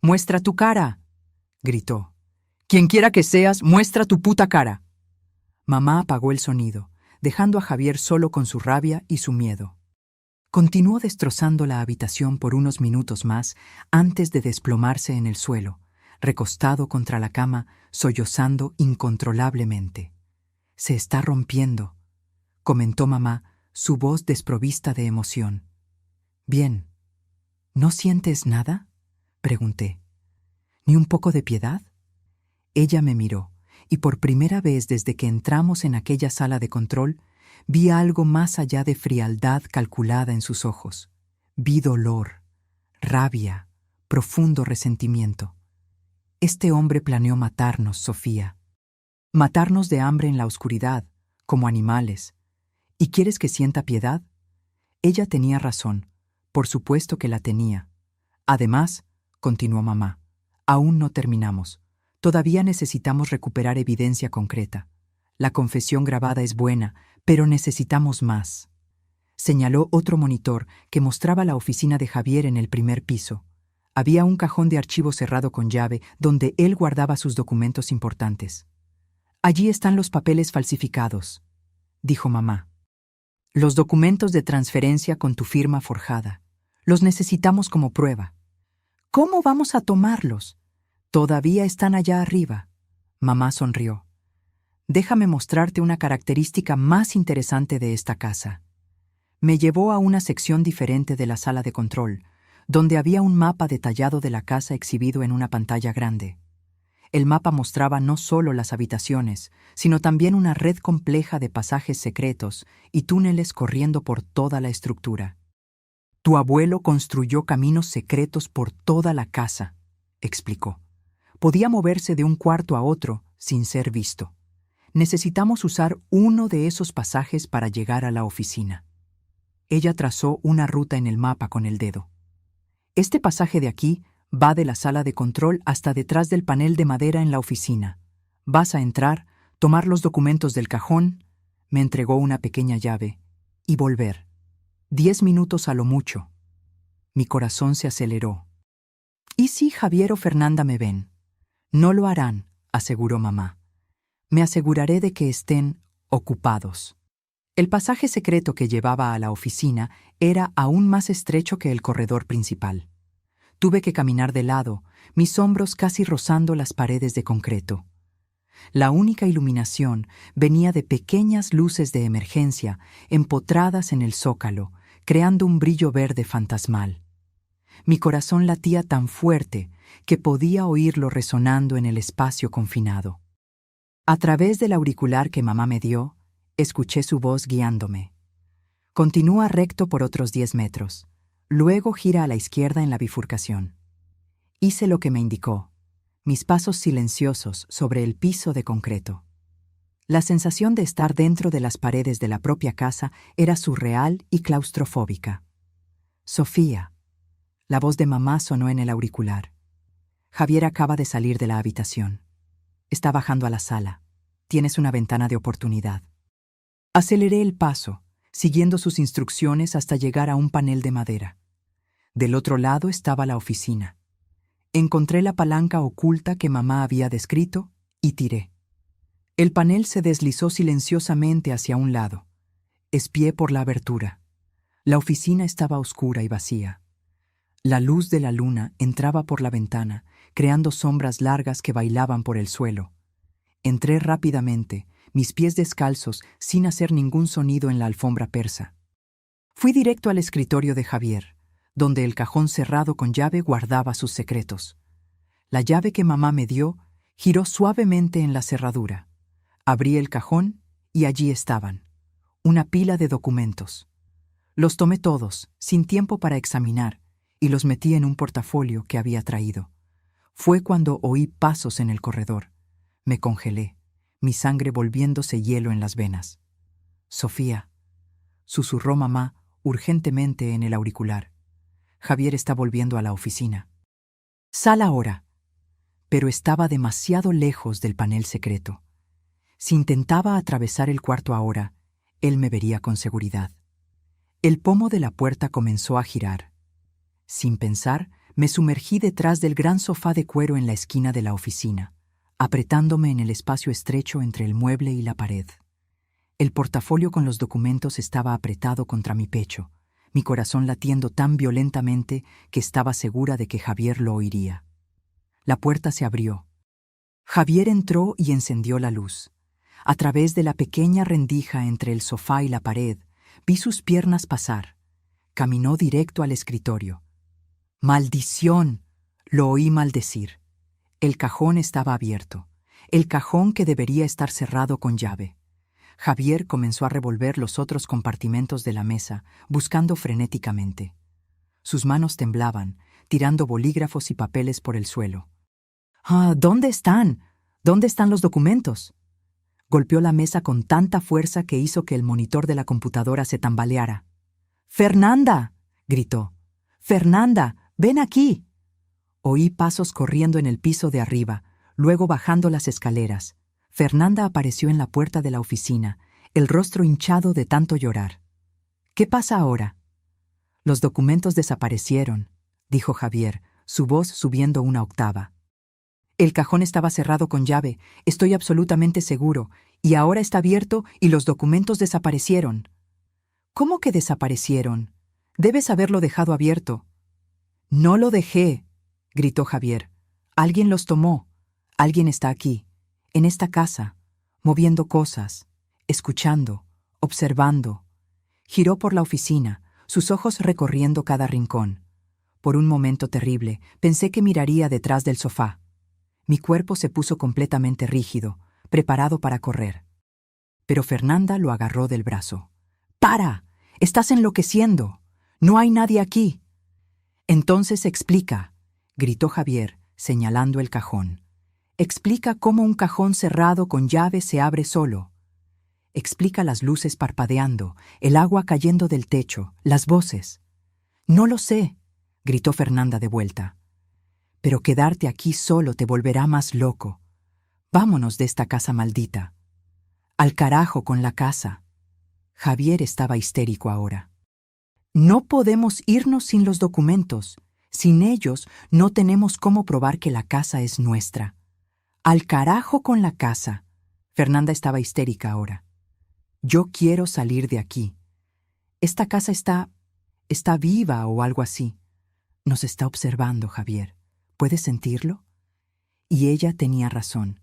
«¡Muestra tu cara!», gritó. «Quienquiera que seas, muestra tu puta cara». Mamá apagó el sonido, dejando a Javier solo con su rabia y su miedo. Continuó destrozando la habitación por unos minutos más antes de desplomarse en el suelo, recostado contra la cama, sollozando incontrolablemente. «Se está rompiendo», comentó mamá, su voz desprovista de emoción. «Bien. ¿No sientes nada?», pregunté. «¿Ni un poco de piedad?». Ella me miró, y por primera vez desde que entramos en aquella sala de control, vi algo más allá de frialdad calculada en sus ojos. Vi dolor, rabia, profundo resentimiento. Este hombre planeó matarnos, Sofía. Matarnos de hambre en la oscuridad, como animales. ¿Y quieres que sienta piedad? Ella tenía razón, por supuesto que la tenía. Además, continuó mamá, aún no terminamos. Todavía necesitamos recuperar evidencia concreta. La confesión grabada es buena, pero necesitamos más. Señaló otro monitor que mostraba la oficina de Javier en el primer piso. Había un cajón de archivos cerrado con llave donde él guardaba sus documentos importantes. «Allí están los papeles falsificados», dijo mamá. «Los documentos de transferencia con tu firma forjada. Los necesitamos como prueba». «¿Cómo vamos a tomarlos?». «Todavía están allá arriba». Mamá sonrió. «Déjame mostrarte una característica más interesante de esta casa». Me llevó a una sección diferente de la sala de control, donde había un mapa detallado de la casa exhibido en una pantalla grande. El mapa mostraba no solo las habitaciones, sino también una red compleja de pasajes secretos y túneles corriendo por toda la estructura. «Tu abuelo construyó caminos secretos por toda la casa», explicó. «Podía moverse de un cuarto a otro sin ser visto. Necesitamos usar uno de esos pasajes para llegar a la oficina». Ella trazó una ruta en el mapa con el dedo. «Este pasaje de aquí va de la sala de control hasta detrás del panel de madera en la oficina. Vas a entrar, tomar los documentos del cajón», me entregó una pequeña llave, «y volver. 10 minutos a lo mucho». Mi corazón se aceleró. «¿Y si Javier o Fernanda me ven?». «No lo harán», aseguró mamá. «Me aseguraré de que estén ocupados». El pasaje secreto que llevaba a la oficina era aún más estrecho que el corredor principal. Tuve que caminar de lado, mis hombros casi rozando las paredes de concreto. La única iluminación venía de pequeñas luces de emergencia empotradas en el zócalo, creando un brillo verde fantasmal. Mi corazón latía tan fuerte que podía oírlo resonando en el espacio confinado. A través del auricular que mamá me dio, escuché su voz guiándome. Continúa recto por otros 10 metros. Luego gira a la izquierda en la bifurcación. Hice lo que me indicó. Mis pasos silenciosos sobre el piso de concreto. La sensación de estar dentro de las paredes de la propia casa era surreal y claustrofóbica. Sofía. La voz de mamá sonó en el auricular. Javier acaba de salir de la habitación. Está bajando a la sala. Tienes una ventana de oportunidad. Aceleré el paso, siguiendo sus instrucciones hasta llegar a un panel de madera. Del otro lado estaba la oficina. Encontré la palanca oculta que mamá había descrito y tiré. El panel se deslizó silenciosamente hacia un lado. Espié por la abertura. La oficina estaba oscura y vacía. La luz de la luna entraba por la ventana, creando sombras largas que bailaban por el suelo. Entré rápidamente, mis pies descalzos, sin hacer ningún sonido en la alfombra persa. Fui directo al escritorio de Javier, donde el cajón cerrado con llave guardaba sus secretos. La llave que mamá me dio giró suavemente en la cerradura. Abrí el cajón y allí estaban, una pila de documentos. Los tomé todos, sin tiempo para examinar, y los metí en un portafolio que había traído. Fue cuando oí pasos en el corredor. Me congelé, mi sangre volviéndose hielo en las venas. «Sofía», susurró mamá urgentemente en el auricular. «Javier está volviendo a la oficina». «Sal ahora». Pero estaba demasiado lejos del panel secreto. Si intentaba atravesar el cuarto ahora, él me vería con seguridad. El pomo de la puerta comenzó a girar. Sin pensar, me sumergí detrás del gran sofá de cuero en la esquina de la oficina, apretándome en el espacio estrecho entre el mueble y la pared. El portafolio con los documentos estaba apretado contra mi pecho, mi corazón latiendo tan violentamente que estaba segura de que Javier lo oiría. La puerta se abrió. Javier entró y encendió la luz. A través de la pequeña rendija entre el sofá y la pared, vi sus piernas pasar. Caminó directo al escritorio. «¡Maldición!», lo oí maldecir. El cajón estaba abierto, el cajón que debería estar cerrado con llave. Javier comenzó a revolver los otros compartimentos de la mesa, buscando frenéticamente. Sus manos temblaban, tirando bolígrafos y papeles por el suelo. «¿Dónde están? ¿Dónde están los documentos?». Golpeó la mesa con tanta fuerza que hizo que el monitor de la computadora se tambaleara. «¡Fernanda!», gritó. «¡Fernanda, ven aquí!». Oí pasos corriendo en el piso de arriba, luego bajando las escaleras. Fernanda apareció en la puerta de la oficina, el rostro hinchado de tanto llorar. «¿Qué pasa ahora?». «Los documentos desaparecieron», dijo Javier, su voz subiendo una octava. «El cajón estaba cerrado con llave, estoy absolutamente seguro, y ahora está abierto y los documentos desaparecieron». «¿Cómo que desaparecieron? Debes haberlo dejado abierto». «No lo dejé», gritó Javier. «Alguien los tomó. Alguien está aquí, en esta casa, moviendo cosas, escuchando, observando». Giró por la oficina, sus ojos recorriendo cada rincón. Por un momento terrible, pensé que miraría detrás del sofá. Mi cuerpo se puso completamente rígido, preparado para correr. Pero Fernanda lo agarró del brazo. «¡Para! ¡Estás enloqueciendo! ¡No hay nadie aquí!». «Entonces explica», gritó Javier, señalando el cajón. «Explica cómo un cajón cerrado con llave se abre solo. Explica las luces parpadeando, el agua cayendo del techo, las voces». «No lo sé», gritó Fernanda de vuelta. «Pero quedarte aquí solo te volverá más loco. Vámonos de esta casa maldita. Al carajo con la casa». Javier estaba histérico ahora. «No podemos irnos sin los documentos. Sin ellos no tenemos cómo probar que la casa es nuestra. Al carajo con la casa». Fernanda estaba histérica ahora. «Yo quiero salir de aquí. Esta casa está viva o algo así. Nos está observando, Javier. ¿Puedes sentirlo?». Y ella tenía razón.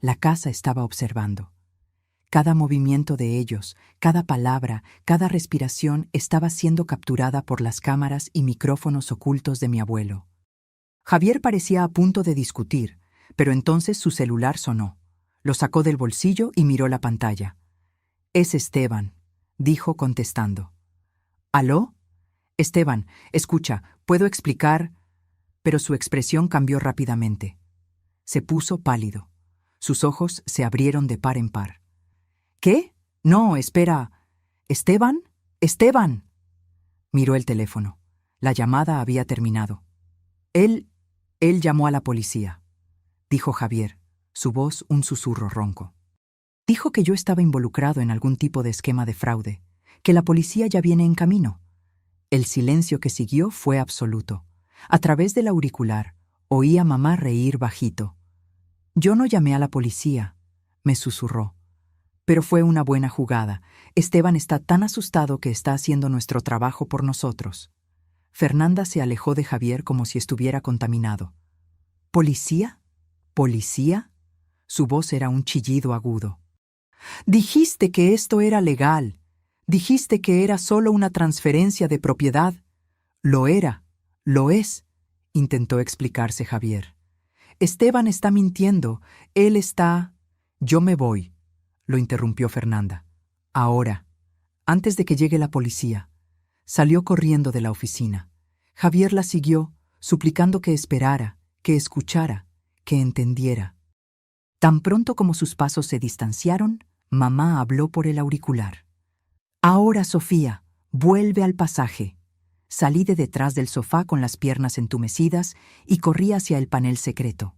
La casa estaba observando. Cada movimiento de ellos, cada palabra, cada respiración estaba siendo capturada por las cámaras y micrófonos ocultos de mi abuelo. Javier parecía a punto de discutir, pero entonces su celular sonó. Lo sacó del bolsillo y miró la pantalla. «Es Esteban», dijo contestando. ¿Aló? Esteban, escucha, ¿puedo explicar? Pero su expresión cambió rápidamente. Se puso pálido. Sus ojos se abrieron de par en par. ¿Qué? No, espera. ¿Esteban? ¡Esteban! Miró el teléfono. La llamada había terminado. Él llamó a la policía, dijo Javier, su voz un susurro ronco. Dijo que yo estaba involucrado en algún tipo de esquema de fraude, que la policía ya viene en camino. El silencio que siguió fue absoluto. A través del auricular, oí a mamá reír bajito. Yo no llamé a la policía, me susurró. Pero fue una buena jugada. Esteban está tan asustado que está haciendo nuestro trabajo por nosotros. Fernanda se alejó de Javier como si estuviera contaminado. ¿Policía? ¿Policía? Su voz era un chillido agudo. Dijiste que esto era legal. Dijiste que era solo una transferencia de propiedad. Lo era, lo es, intentó explicarse Javier. Esteban está mintiendo. Él está... Yo me voy, lo interrumpió Fernanda. Ahora, antes de que llegue la policía. Salió corriendo de la oficina. Javier la siguió, suplicando que esperara, que escuchara, que entendiera. Tan pronto como sus pasos se distanciaron, mamá habló por el auricular. Ahora, Sofía, vuelve al pasaje. Salí de detrás del sofá con las piernas entumecidas y corrí hacia el panel secreto.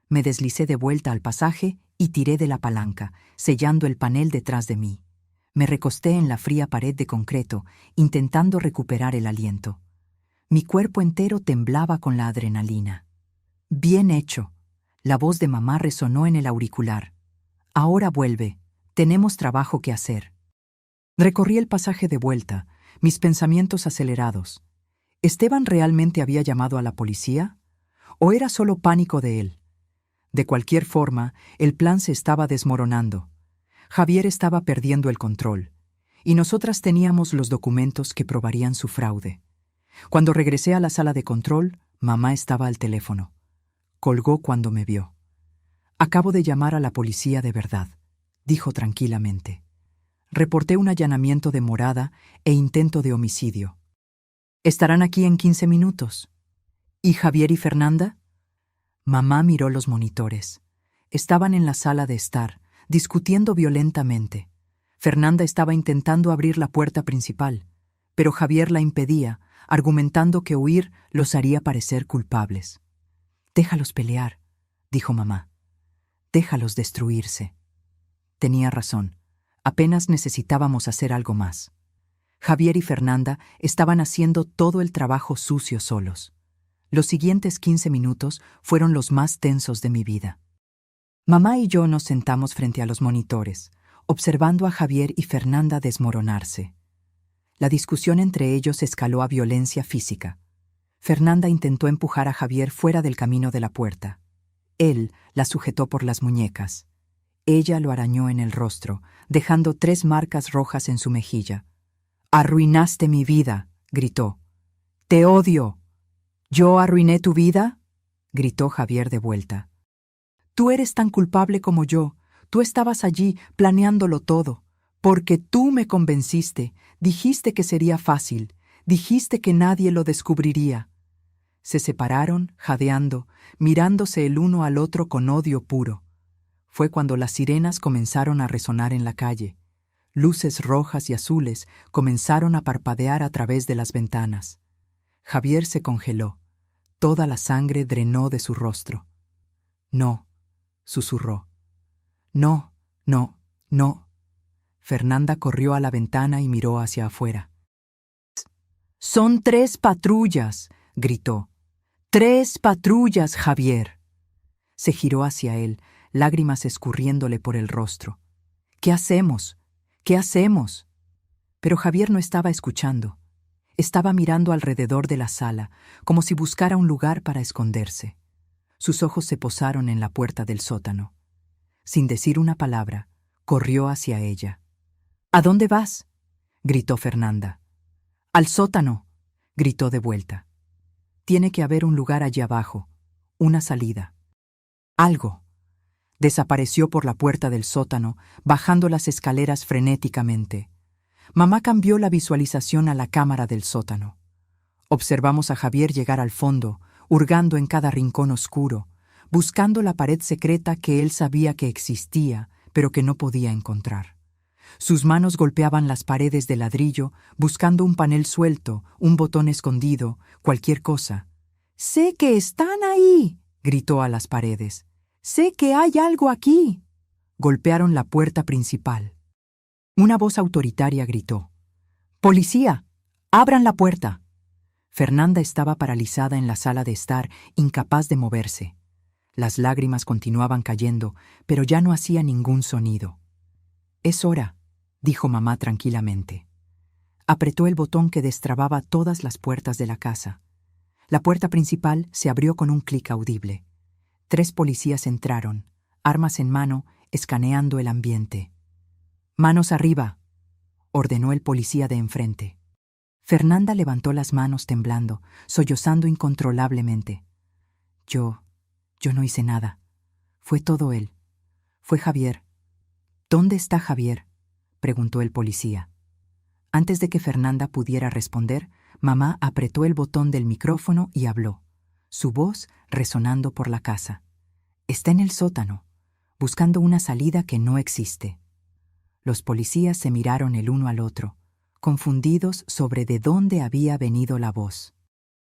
Me deslicé de vuelta al pasaje y tiré de la palanca, sellando el panel detrás de mí. Me recosté en la fría pared de concreto, intentando recuperar el aliento. Mi cuerpo entero temblaba con la adrenalina. Bien hecho. La voz de mamá resonó en el auricular. Ahora vuelve. Tenemos trabajo que hacer. Recorrí el pasaje de vuelta, mis pensamientos acelerados. ¿Esteban realmente había llamado a la policía? ¿O era solo pánico de él? De cualquier forma, el plan se estaba desmoronando. Javier estaba perdiendo el control, y nosotras teníamos los documentos que probarían su fraude. Cuando regresé a la sala de control, mamá estaba al teléfono. Colgó cuando me vio. Acabo de llamar a la policía de verdad, dijo tranquilamente. Reporté un allanamiento de morada e intento de homicidio. Estarán aquí en 15 minutos. ¿Y Javier y Fernanda? Mamá miró los monitores. Estaban en la sala de estar, discutiendo violentamente. Fernanda estaba intentando abrir la puerta principal, pero Javier la impedía, argumentando que huir los haría parecer culpables. «Déjalos pelear», dijo mamá. «Déjalos destruirse». Tenía razón. Apenas necesitábamos hacer algo más. Javier y Fernanda estaban haciendo todo el trabajo sucio solos. Los siguientes 15 minutos fueron los más tensos de mi vida. Mamá y yo nos sentamos frente a los monitores, observando a Javier y Fernanda desmoronarse. La discusión entre ellos escaló a violencia física. Fernanda intentó empujar a Javier fuera del camino de la puerta. Él la sujetó por las muñecas. Ella lo arañó en el rostro, dejando 3 marcas rojas en su mejilla. «Arruinaste mi vida», gritó. «Te odio». «¿Yo arruiné tu vida?», gritó Javier de vuelta. «Tú eres tan culpable como yo. Tú estabas allí planeándolo todo. Porque tú me convenciste. Dijiste que sería fácil. Dijiste que nadie lo descubriría». Se separaron, jadeando, mirándose el uno al otro con odio puro. Fue cuando las sirenas comenzaron a resonar en la calle. Luces rojas y azules comenzaron a parpadear a través de las ventanas. Javier se congeló. Toda la sangre drenó de su rostro. «No», susurró. «No, no, no». Fernanda corrió a la ventana y miró hacia afuera. «Son 3 patrullas», gritó. «3 patrullas, Javier». Se giró hacia él, lágrimas escurriéndole por el rostro. «¿Qué hacemos? ¿Qué hacemos?». Pero Javier no estaba escuchando. Estaba mirando alrededor de la sala, como si buscara un lugar para esconderse. Sus ojos se posaron en la puerta del sótano. Sin decir una palabra, corrió hacia ella. «¿A dónde vas?», gritó Fernanda. «Al sótano», gritó de vuelta. «Tiene que haber un lugar allí abajo, una salida. Algo». Desapareció por la puerta del sótano, bajando las escaleras frenéticamente. Mamá cambió la visualización a la cámara del sótano. Observamos a Javier llegar al fondo, hurgando en cada rincón oscuro, buscando la pared secreta que él sabía que existía, pero que no podía encontrar. Sus manos golpeaban las paredes de ladrillo, buscando un panel suelto, un botón escondido, cualquier cosa. «¡Sé que están ahí!», gritó a las paredes. «¡Sé que hay algo aquí!». Golpearon la puerta principal. Una voz autoritaria gritó: «¡Policía! ¡Abran la puerta!». Fernanda estaba paralizada en la sala de estar, incapaz de moverse. Las lágrimas continuaban cayendo, pero ya no hacía ningún sonido. «Es hora», dijo mamá tranquilamente. Apretó el botón que destrababa todas las puertas de la casa. La puerta principal se abrió con un clic audible. 3 policías entraron, armas en mano, escaneando el ambiente. «Manos arriba», ordenó el policía de enfrente. Fernanda levantó las manos temblando, sollozando incontrolablemente. Yo no hice nada. Fue todo él. Fue Javier. «¿Dónde está Javier?», preguntó el policía. Antes de que Fernanda pudiera responder, mamá apretó el botón del micrófono y habló, su voz resonando por la casa. «Está en el sótano, buscando una salida que no existe». Los policías se miraron el uno al otro, confundidos sobre de dónde había venido la voz.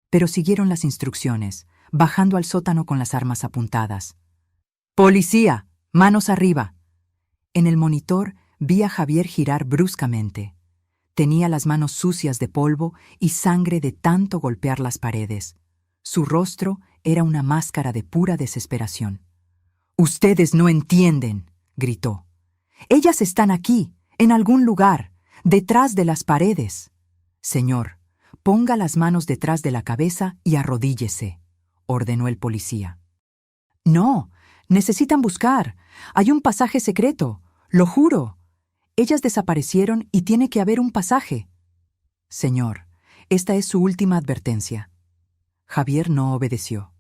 Pero siguieron las instrucciones, bajando al sótano con las armas apuntadas. «¡Policía! ¡Manos arriba!». En el monitor vi a Javier girar bruscamente. Tenía las manos sucias de polvo y sangre de tanto golpear las paredes. Su rostro era una máscara de pura desesperación. «¡Ustedes no entienden!», gritó. «Ellas están aquí, en algún lugar, detrás de las paredes. Señor, ponga las manos detrás de la cabeza y arrodíllese», ordenó el policía. «No, necesitan buscar. Hay un pasaje secreto, lo juro. Ellas desaparecieron y tiene que haber un pasaje». «Señor, esta es su última advertencia». Javier no obedeció.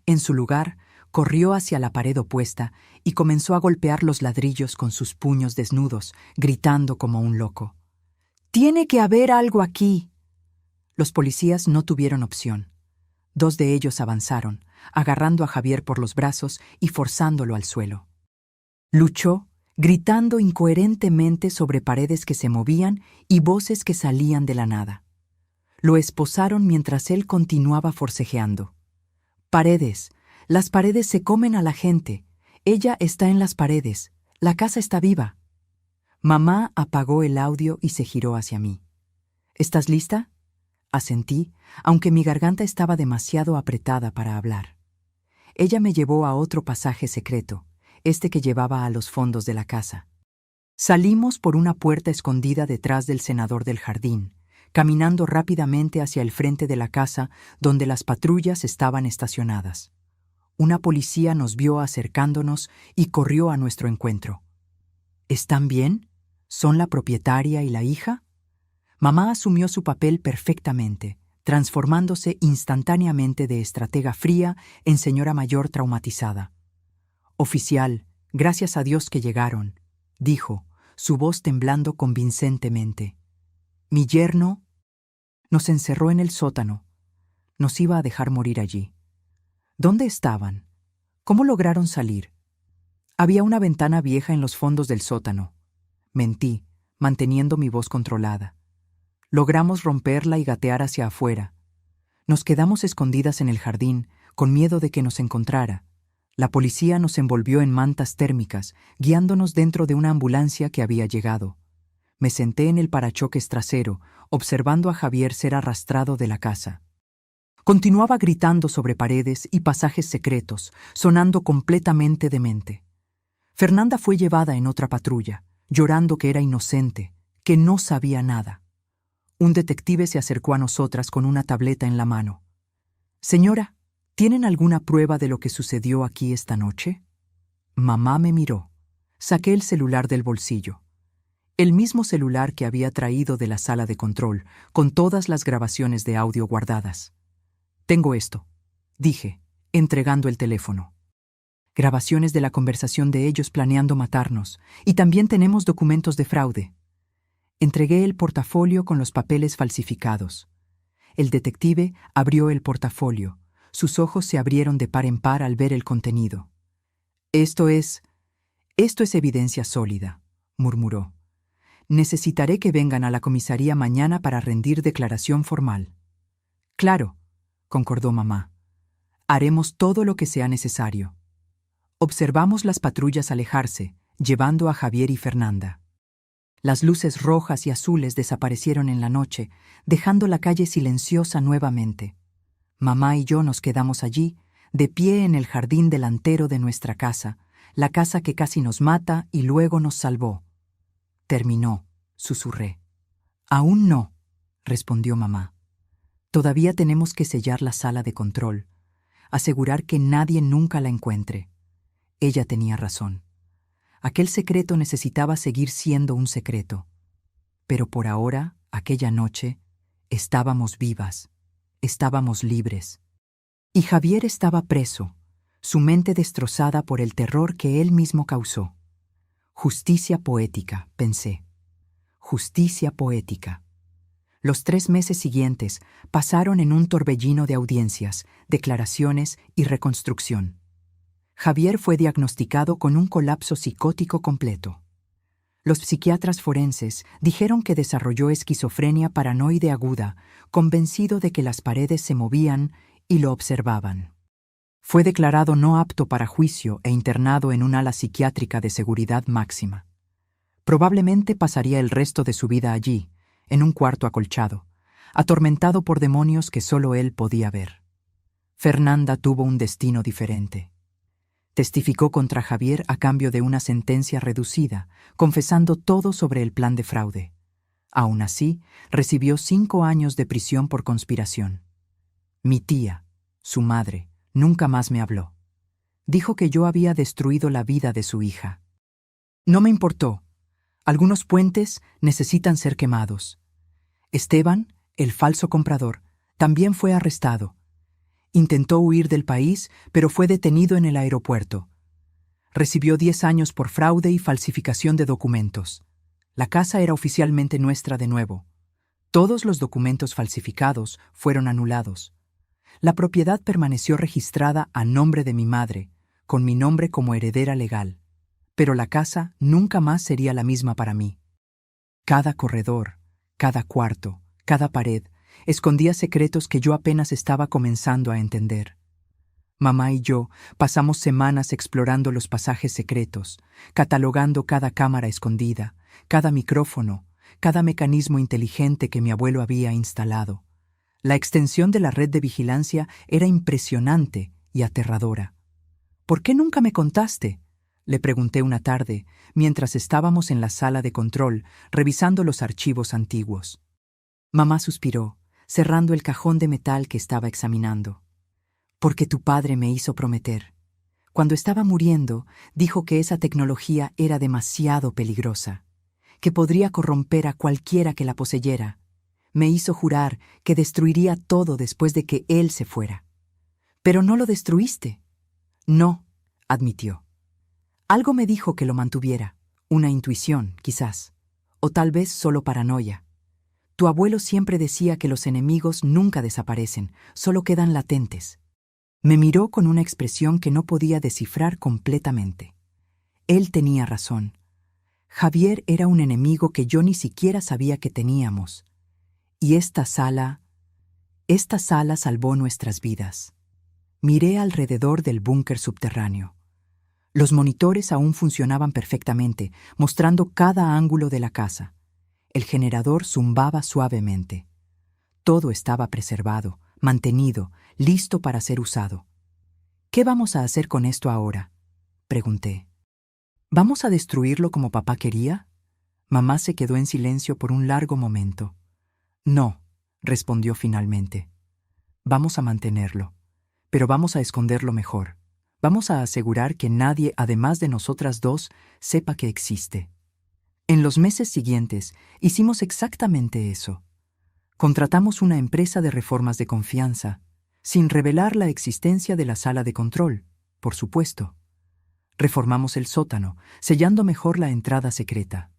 En su lugar, corrió hacia la pared opuesta y comenzó a golpear los ladrillos con sus puños desnudos, gritando como un loco. «¡Tiene que haber algo aquí!». Los policías no tuvieron opción. 2 de ellos avanzaron, agarrando a Javier por los brazos y forzándolo al suelo. Luchó, gritando incoherentemente sobre paredes que se movían y voces que salían de la nada. Lo esposaron mientras él continuaba forcejeando. «Paredes, las paredes se comen a la gente. Ella está en las paredes. La casa está viva». Mamá apagó el audio y se giró hacia mí. «¿Estás lista?». Asentí, aunque mi garganta estaba demasiado apretada para hablar. Ella me llevó a otro pasaje secreto, este que llevaba a los fondos de la casa. Salimos por una puerta escondida detrás del cenador del jardín, caminando rápidamente hacia el frente de la casa donde las patrullas estaban estacionadas. Una policía nos vio acercándonos y corrió a nuestro encuentro. «¿Están bien? ¿Son la propietaria y la hija?». Mamá asumió su papel perfectamente, transformándose instantáneamente de estratega fría en señora mayor traumatizada. «Oficial, gracias a Dios que llegaron», dijo, su voz temblando convincentemente. «Mi yerno nos encerró en el sótano. Nos iba a dejar morir allí». «¿Dónde estaban? ¿Cómo lograron salir?». «Había una ventana vieja en los fondos del sótano». Mentí, manteniendo mi voz controlada. «Logramos romperla y gatear hacia afuera. Nos quedamos escondidas en el jardín, con miedo de que nos encontrara. La policía nos envolvió en mantas térmicas, guiándonos dentro de una ambulancia que había llegado. Me senté en el parachoques trasero, observando a Javier ser arrastrado de la casa». Continuaba gritando sobre paredes y pasajes secretos, sonando completamente demente. Fernanda fue llevada en otra patrulla, llorando que era inocente, que no sabía nada. Un detective se acercó a nosotras con una tableta en la mano. «Señora, ¿tienen alguna prueba de lo que sucedió aquí esta noche?». Mamá me miró. Saqué el celular del bolsillo. El mismo celular que había traído de la sala de control, con todas las grabaciones de audio guardadas. «Tengo esto», dije, entregando el teléfono. «Grabaciones de la conversación de ellos planeando matarnos, y también tenemos documentos de fraude». Entregué el portafolio con los papeles falsificados. El detective abrió el portafolio. Sus ojos se abrieron de par en par al ver el contenido. Esto es evidencia sólida, murmuró. Necesitaré que vengan a la comisaría mañana para rendir declaración formal. Claro, concordó mamá. Haremos todo lo que sea necesario. Observamos las patrullas alejarse, llevando a Javier y Fernanda. Las luces rojas y azules desaparecieron en la noche, dejando la calle silenciosa nuevamente. Mamá y yo nos quedamos allí, de pie en el jardín delantero de nuestra casa, la casa que casi nos mata y luego nos salvó. Terminó, susurré. Aún no, respondió mamá. Todavía tenemos que sellar la sala de control, asegurar que nadie nunca la encuentre. Ella tenía razón. Aquel secreto necesitaba seguir siendo un secreto. Pero por ahora, aquella noche, estábamos vivas, estábamos libres. Y Javier estaba preso, su mente destrozada por el terror que él mismo causó. Justicia poética, pensé. Justicia poética. Los 3 meses siguientes pasaron en un torbellino de audiencias, declaraciones y reconstrucción. Javier fue diagnosticado con un colapso psicótico completo. Los psiquiatras forenses dijeron que desarrolló esquizofrenia paranoide aguda, convencido de que las paredes se movían y lo observaban. Fue declarado no apto para juicio e internado en un ala psiquiátrica de seguridad máxima. Probablemente pasaría el resto de su vida allí, en un cuarto acolchado, atormentado por demonios que solo él podía ver. Fernanda tuvo un destino diferente. Testificó contra Javier a cambio de una sentencia reducida, confesando todo sobre el plan de fraude. Aún así, recibió 5 años de prisión por conspiración. Mi tía, su madre, nunca más me habló. Dijo que yo había destruido la vida de su hija. No me importó. Algunos puentes necesitan ser quemados. Esteban, el falso comprador, también fue arrestado. Intentó huir del país, pero fue detenido en el aeropuerto. Recibió 10 años por fraude y falsificación de documentos. La casa era oficialmente nuestra de nuevo. Todos los documentos falsificados fueron anulados. La propiedad permaneció registrada a nombre de mi madre, con mi nombre como heredera legal. Pero la casa nunca más sería la misma para mí. Cada corredor, cada cuarto, cada pared, escondía secretos que yo apenas estaba comenzando a entender. Mamá y yo pasamos semanas explorando los pasajes secretos, catalogando cada cámara escondida, cada micrófono, cada mecanismo inteligente que mi abuelo había instalado. La extensión de la red de vigilancia era impresionante y aterradora. ¿Por qué nunca me contaste?, le pregunté una tarde, mientras estábamos en la sala de control, revisando los archivos antiguos. Mamá suspiró, cerrando el cajón de metal que estaba examinando. Porque tu padre me hizo prometer. Cuando estaba muriendo, dijo que esa tecnología era demasiado peligrosa, que podría corromper a cualquiera que la poseyera. Me hizo jurar que destruiría todo después de que él se fuera. Pero no lo destruiste. No, admitió. Algo me dijo que lo mantuviera, una intuición, quizás, o tal vez solo paranoia. Tu abuelo siempre decía que los enemigos nunca desaparecen, solo quedan latentes. Me miró con una expresión que no podía descifrar completamente. Él tenía razón. Javier era un enemigo que yo ni siquiera sabía que teníamos. Y esta sala salvó nuestras vidas. Miré alrededor del búnker subterráneo. Los monitores aún funcionaban perfectamente, mostrando cada ángulo de la casa. El generador zumbaba suavemente. Todo estaba preservado, mantenido, listo para ser usado. ¿Qué vamos a hacer con esto ahora?, pregunté. ¿Vamos a destruirlo como papá quería? Mamá se quedó en silencio por un largo momento. No, respondió finalmente. Vamos a mantenerlo, pero vamos a esconderlo mejor. Vamos a asegurar que nadie, además de nosotras dos, sepa que existe. En los meses siguientes, hicimos exactamente eso. Contratamos una empresa de reformas de confianza, sin revelar la existencia de la sala de control, por supuesto. Reformamos el sótano, sellando mejor la entrada secreta.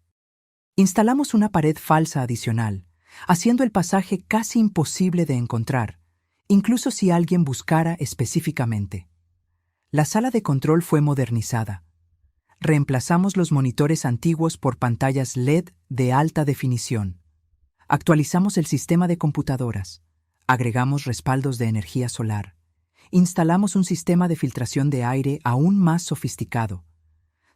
Instalamos una pared falsa adicional, haciendo el pasaje casi imposible de encontrar, incluso si alguien buscara específicamente. La sala de control fue modernizada. Reemplazamos los monitores antiguos por pantallas LED de alta definición. Actualizamos el sistema de computadoras. Agregamos respaldos de energía solar. Instalamos un sistema de filtración de aire aún más sofisticado.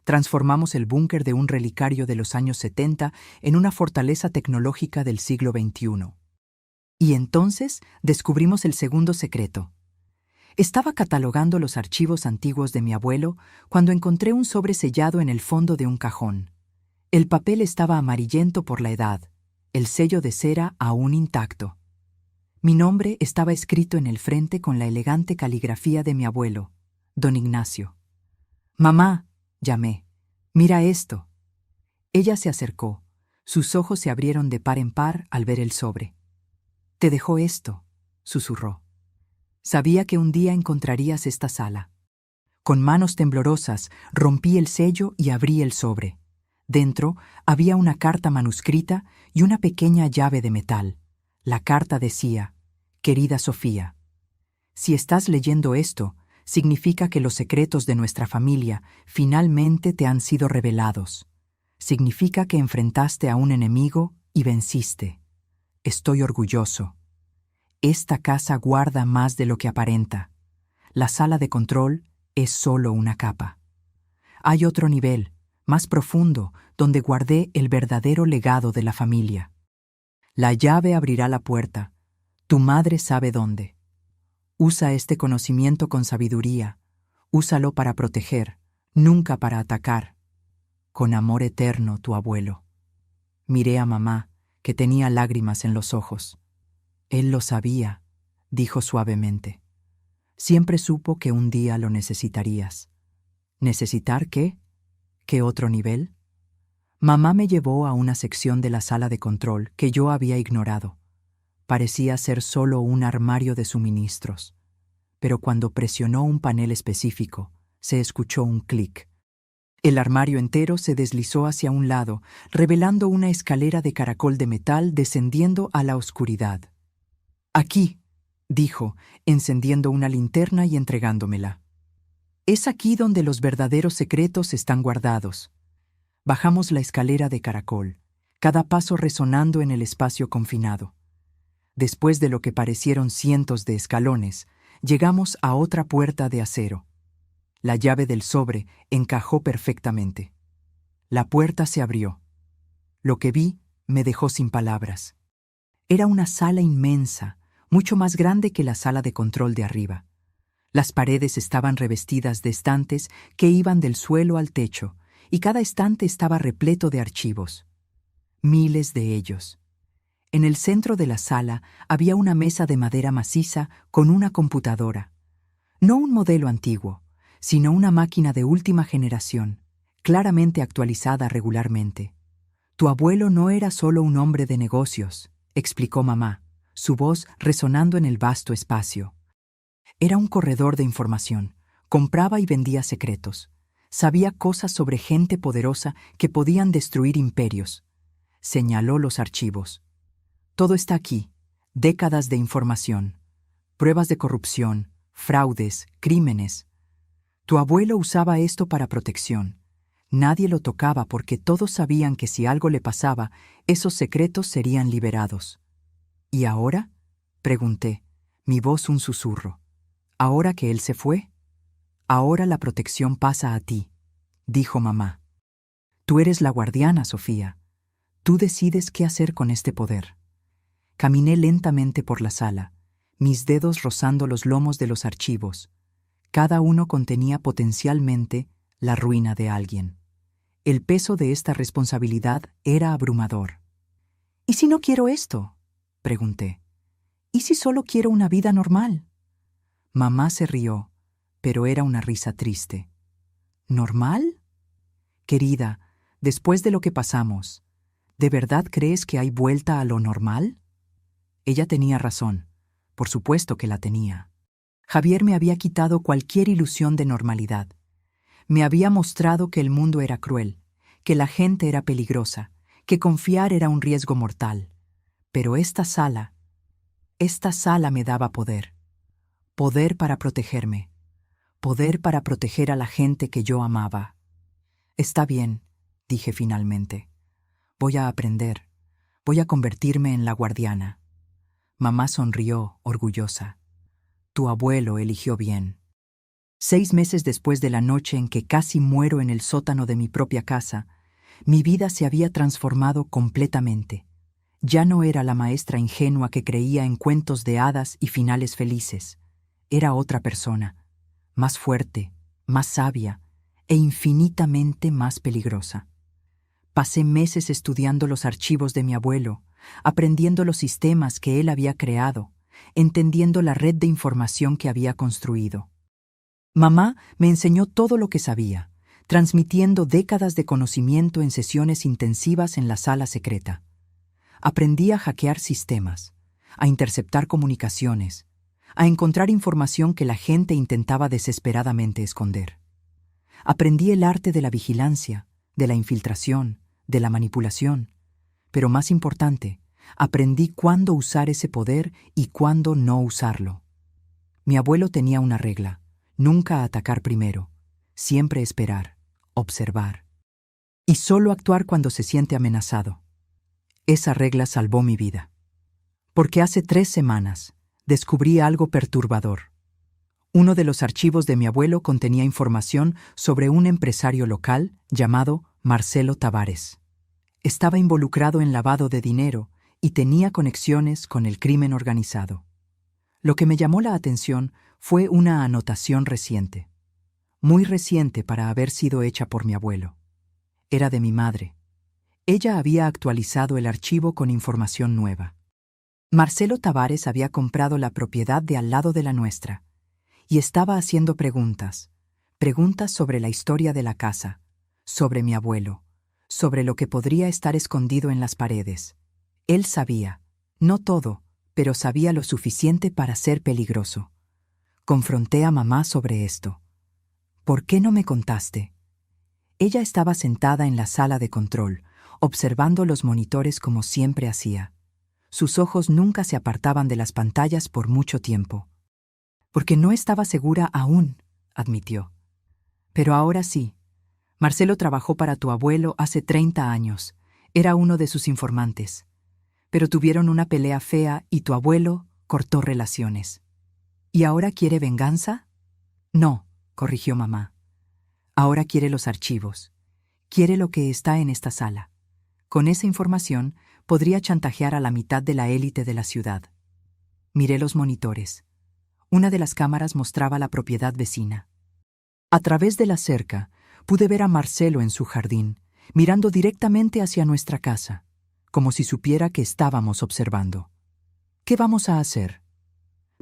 Transformamos el búnker de un relicario de los años 70 en una fortaleza tecnológica del siglo XXI. Y entonces descubrimos el segundo secreto. Estaba catalogando los archivos antiguos de mi abuelo cuando encontré un sobre sellado en el fondo de un cajón. El papel estaba amarillento por la edad, el sello de cera aún intacto. Mi nombre estaba escrito en el frente con la elegante caligrafía de mi abuelo, don Ignacio. «Mamá», llamé, «mira esto». Ella se acercó. Sus ojos se abrieron de par en par al ver el sobre. «Te dejó esto», susurró. «Sabía que un día encontrarías esta sala». Con manos temblorosas rompí el sello y abrí el sobre. Dentro había una carta manuscrita y una pequeña llave de metal. La carta decía: «Querida Sofía, si estás leyendo esto, significa que los secretos de nuestra familia finalmente te han sido revelados. Significa que enfrentaste a un enemigo y venciste. Estoy orgulloso. Esta casa guarda más de lo que aparenta. La sala de control es solo una capa. Hay otro nivel, más profundo, donde guardé el verdadero legado de la familia. La llave abrirá la puerta. Tu madre sabe dónde. Usa este conocimiento con sabiduría. Úsalo para proteger, nunca para atacar. Con amor eterno, tu abuelo». Miré a mamá, que tenía lágrimas en los ojos. «Él lo sabía», dijo suavemente. «Siempre supo que un día lo necesitarías». ¿Necesitar qué? ¿Qué otro nivel? Mamá me llevó a una sección de la sala de control que yo había ignorado. Parecía ser solo un armario de suministros. Pero cuando presionó un panel específico, se escuchó un clic. El armario entero se deslizó hacia un lado, revelando una escalera de caracol de metal descendiendo a la oscuridad. «Aquí», dijo, encendiendo una linterna y entregándomela. «Es aquí donde los verdaderos secretos están guardados». Bajamos la escalera de caracol, cada paso resonando en el espacio confinado. Después de lo que parecieron cientos de escalones, llegamos a otra puerta de acero. La llave del sobre encajó perfectamente. La puerta se abrió. Lo que vi me dejó sin palabras. Era una sala inmensa, mucho más grande que la sala de control de arriba. Las paredes estaban revestidas de estantes que iban del suelo al techo, y cada estante estaba repleto de archivos. Miles de ellos. En el centro de la sala había una mesa de madera maciza con una computadora. No un modelo antiguo, sino una máquina de última generación, claramente actualizada regularmente. «Tu abuelo no era solo un hombre de negocios», explicó mamá, su voz resonando en el vasto espacio. «Era un corredor de información, compraba y vendía secretos. Sabía cosas sobre gente poderosa que podían destruir imperios». Señaló los archivos. «Todo está aquí, décadas de información, pruebas de corrupción, fraudes, crímenes. Tu abuelo usaba esto para protección. Nadie lo tocaba porque todos sabían que si algo le pasaba, esos secretos serían liberados». «¿Y ahora?», pregunté, mi voz un susurro. «¿Ahora que él se fue? Ahora la protección pasa a ti», dijo mamá. «Tú eres la guardiana, Sofía. Tú decides qué hacer con este poder». Caminé lentamente por la sala, mis dedos rozando los lomos de los archivos. Cada uno contenía potencialmente la ruina de alguien. El peso de esta responsabilidad era abrumador. «¿Y si no quiero esto?», pregunté. «¿Y si solo quiero una vida normal?». Mamá se rió, pero era una risa triste. «¿Normal? Querida, después de lo que pasamos, ¿de verdad crees que hay vuelta a lo normal?». Ella tenía razón. Por supuesto que la tenía. Javier me había quitado cualquier ilusión de normalidad. Me había mostrado que el mundo era cruel, que la gente era peligrosa, que confiar era un riesgo mortal. Pero esta sala me daba poder. Poder para protegerme. Poder para proteger a la gente que yo amaba. Está bien, dije finalmente. Voy a aprender. Voy a convertirme en la guardiana. Mamá sonrió, orgullosa. Tu abuelo eligió bien. 6 meses después de la noche en que casi muero en el sótano de mi propia casa, mi vida se había transformado completamente. Ya no era la maestra ingenua que creía en cuentos de hadas y finales felices. Era otra persona, más fuerte, más sabia e infinitamente más peligrosa. Pasé meses estudiando los archivos de mi abuelo, aprendiendo los sistemas que él había creado, entendiendo la red de información que había construido. Mamá me enseñó todo lo que sabía, transmitiendo décadas de conocimiento en sesiones intensivas en la sala secreta. Aprendí a hackear sistemas, a interceptar comunicaciones, a encontrar información que la gente intentaba desesperadamente esconder. Aprendí el arte de la vigilancia, de la infiltración, de la manipulación, pero más importante, aprendí cuándo usar ese poder y cuándo no usarlo. Mi abuelo tenía una regla: nunca atacar primero, siempre esperar, observar, y solo actuar cuando se siente amenazado. Esa regla salvó mi vida. Porque hace 3 semanas descubrí algo perturbador. Uno de los archivos de mi abuelo contenía información sobre un empresario local llamado Marcelo Tavares. Estaba involucrado en lavado de dinero y tenía conexiones con el crimen organizado. Lo que me llamó la atención fue una anotación reciente, muy reciente para haber sido hecha por mi abuelo. Era de mi madre. Ella había actualizado el archivo con información nueva. Marcelo Tavares había comprado la propiedad de al lado de la nuestra y estaba haciendo preguntas sobre la historia de la casa, sobre mi abuelo, sobre lo que podría estar escondido en las paredes. Él sabía, no todo, pero sabía lo suficiente para ser peligroso. Confronté a mamá sobre esto. ¿Por qué no me contaste? Ella estaba sentada en la sala de control, observando los monitores como siempre hacía. Sus ojos nunca se apartaban de las pantallas por mucho tiempo. Porque no estaba segura aún, admitió. Pero ahora sí. Marcelo trabajó para tu abuelo hace 30 años. Era uno de sus informantes. Pero tuvieron una pelea fea y tu abuelo cortó relaciones. ¿Y ahora quiere venganza? No, corrigió mamá. Ahora quiere los archivos. Quiere lo que está en esta sala. Con esa información podría chantajear a la mitad de la élite de la ciudad. Miré los monitores. Una de las cámaras mostraba la propiedad vecina. A través de la cerca pude ver a Marcelo en su jardín, mirando directamente hacia nuestra casa, como si supiera que estábamos observando. ¿Qué vamos a hacer?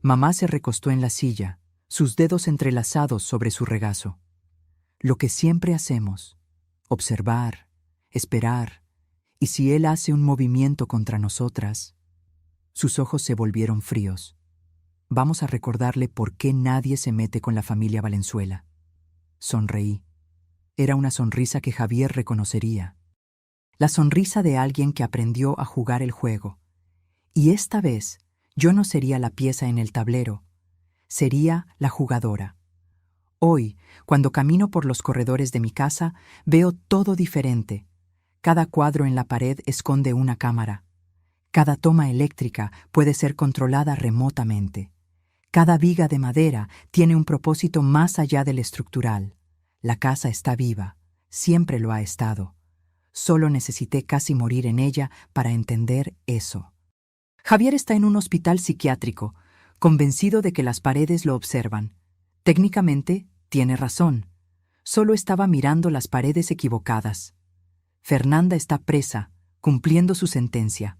Mamá se recostó en la silla, sus dedos entrelazados sobre su regazo. Lo que siempre hacemos: observar, esperar, y si él hace un movimiento contra nosotras. Sus ojos se volvieron fríos. Vamos a recordarle por qué nadie se mete con la familia Valenzuela. Sonreí. Era una sonrisa que Javier reconocería. La sonrisa de alguien que aprendió a jugar el juego. Y esta vez yo no sería la pieza en el tablero, sería la jugadora. Hoy, cuando camino por los corredores de mi casa, veo todo diferente. Cada cuadro en la pared esconde una cámara. Cada toma eléctrica puede ser controlada remotamente. Cada viga de madera tiene un propósito más allá del estructural. La casa está viva, siempre lo ha estado. Solo necesité casi morir en ella para entender eso. Javier está en un hospital psiquiátrico, convencido de que las paredes lo observan. Técnicamente, tiene razón. Solo estaba mirando las paredes equivocadas. Fernanda está presa, cumpliendo su sentencia.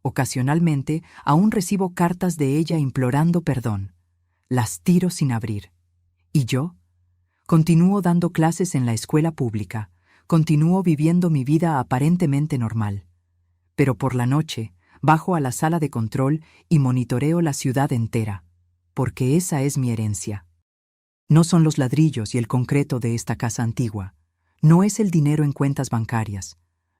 Ocasionalmente, aún recibo cartas de ella implorando perdón. Las tiro sin abrir. ¿Y yo? Continúo dando clases en la escuela pública. Continúo viviendo mi vida aparentemente normal. Pero por la noche, bajo a la sala de control y monitoreo la ciudad entera, porque esa es mi herencia. No son los ladrillos y el concreto de esta casa antigua. No es el dinero en cuentas bancarias.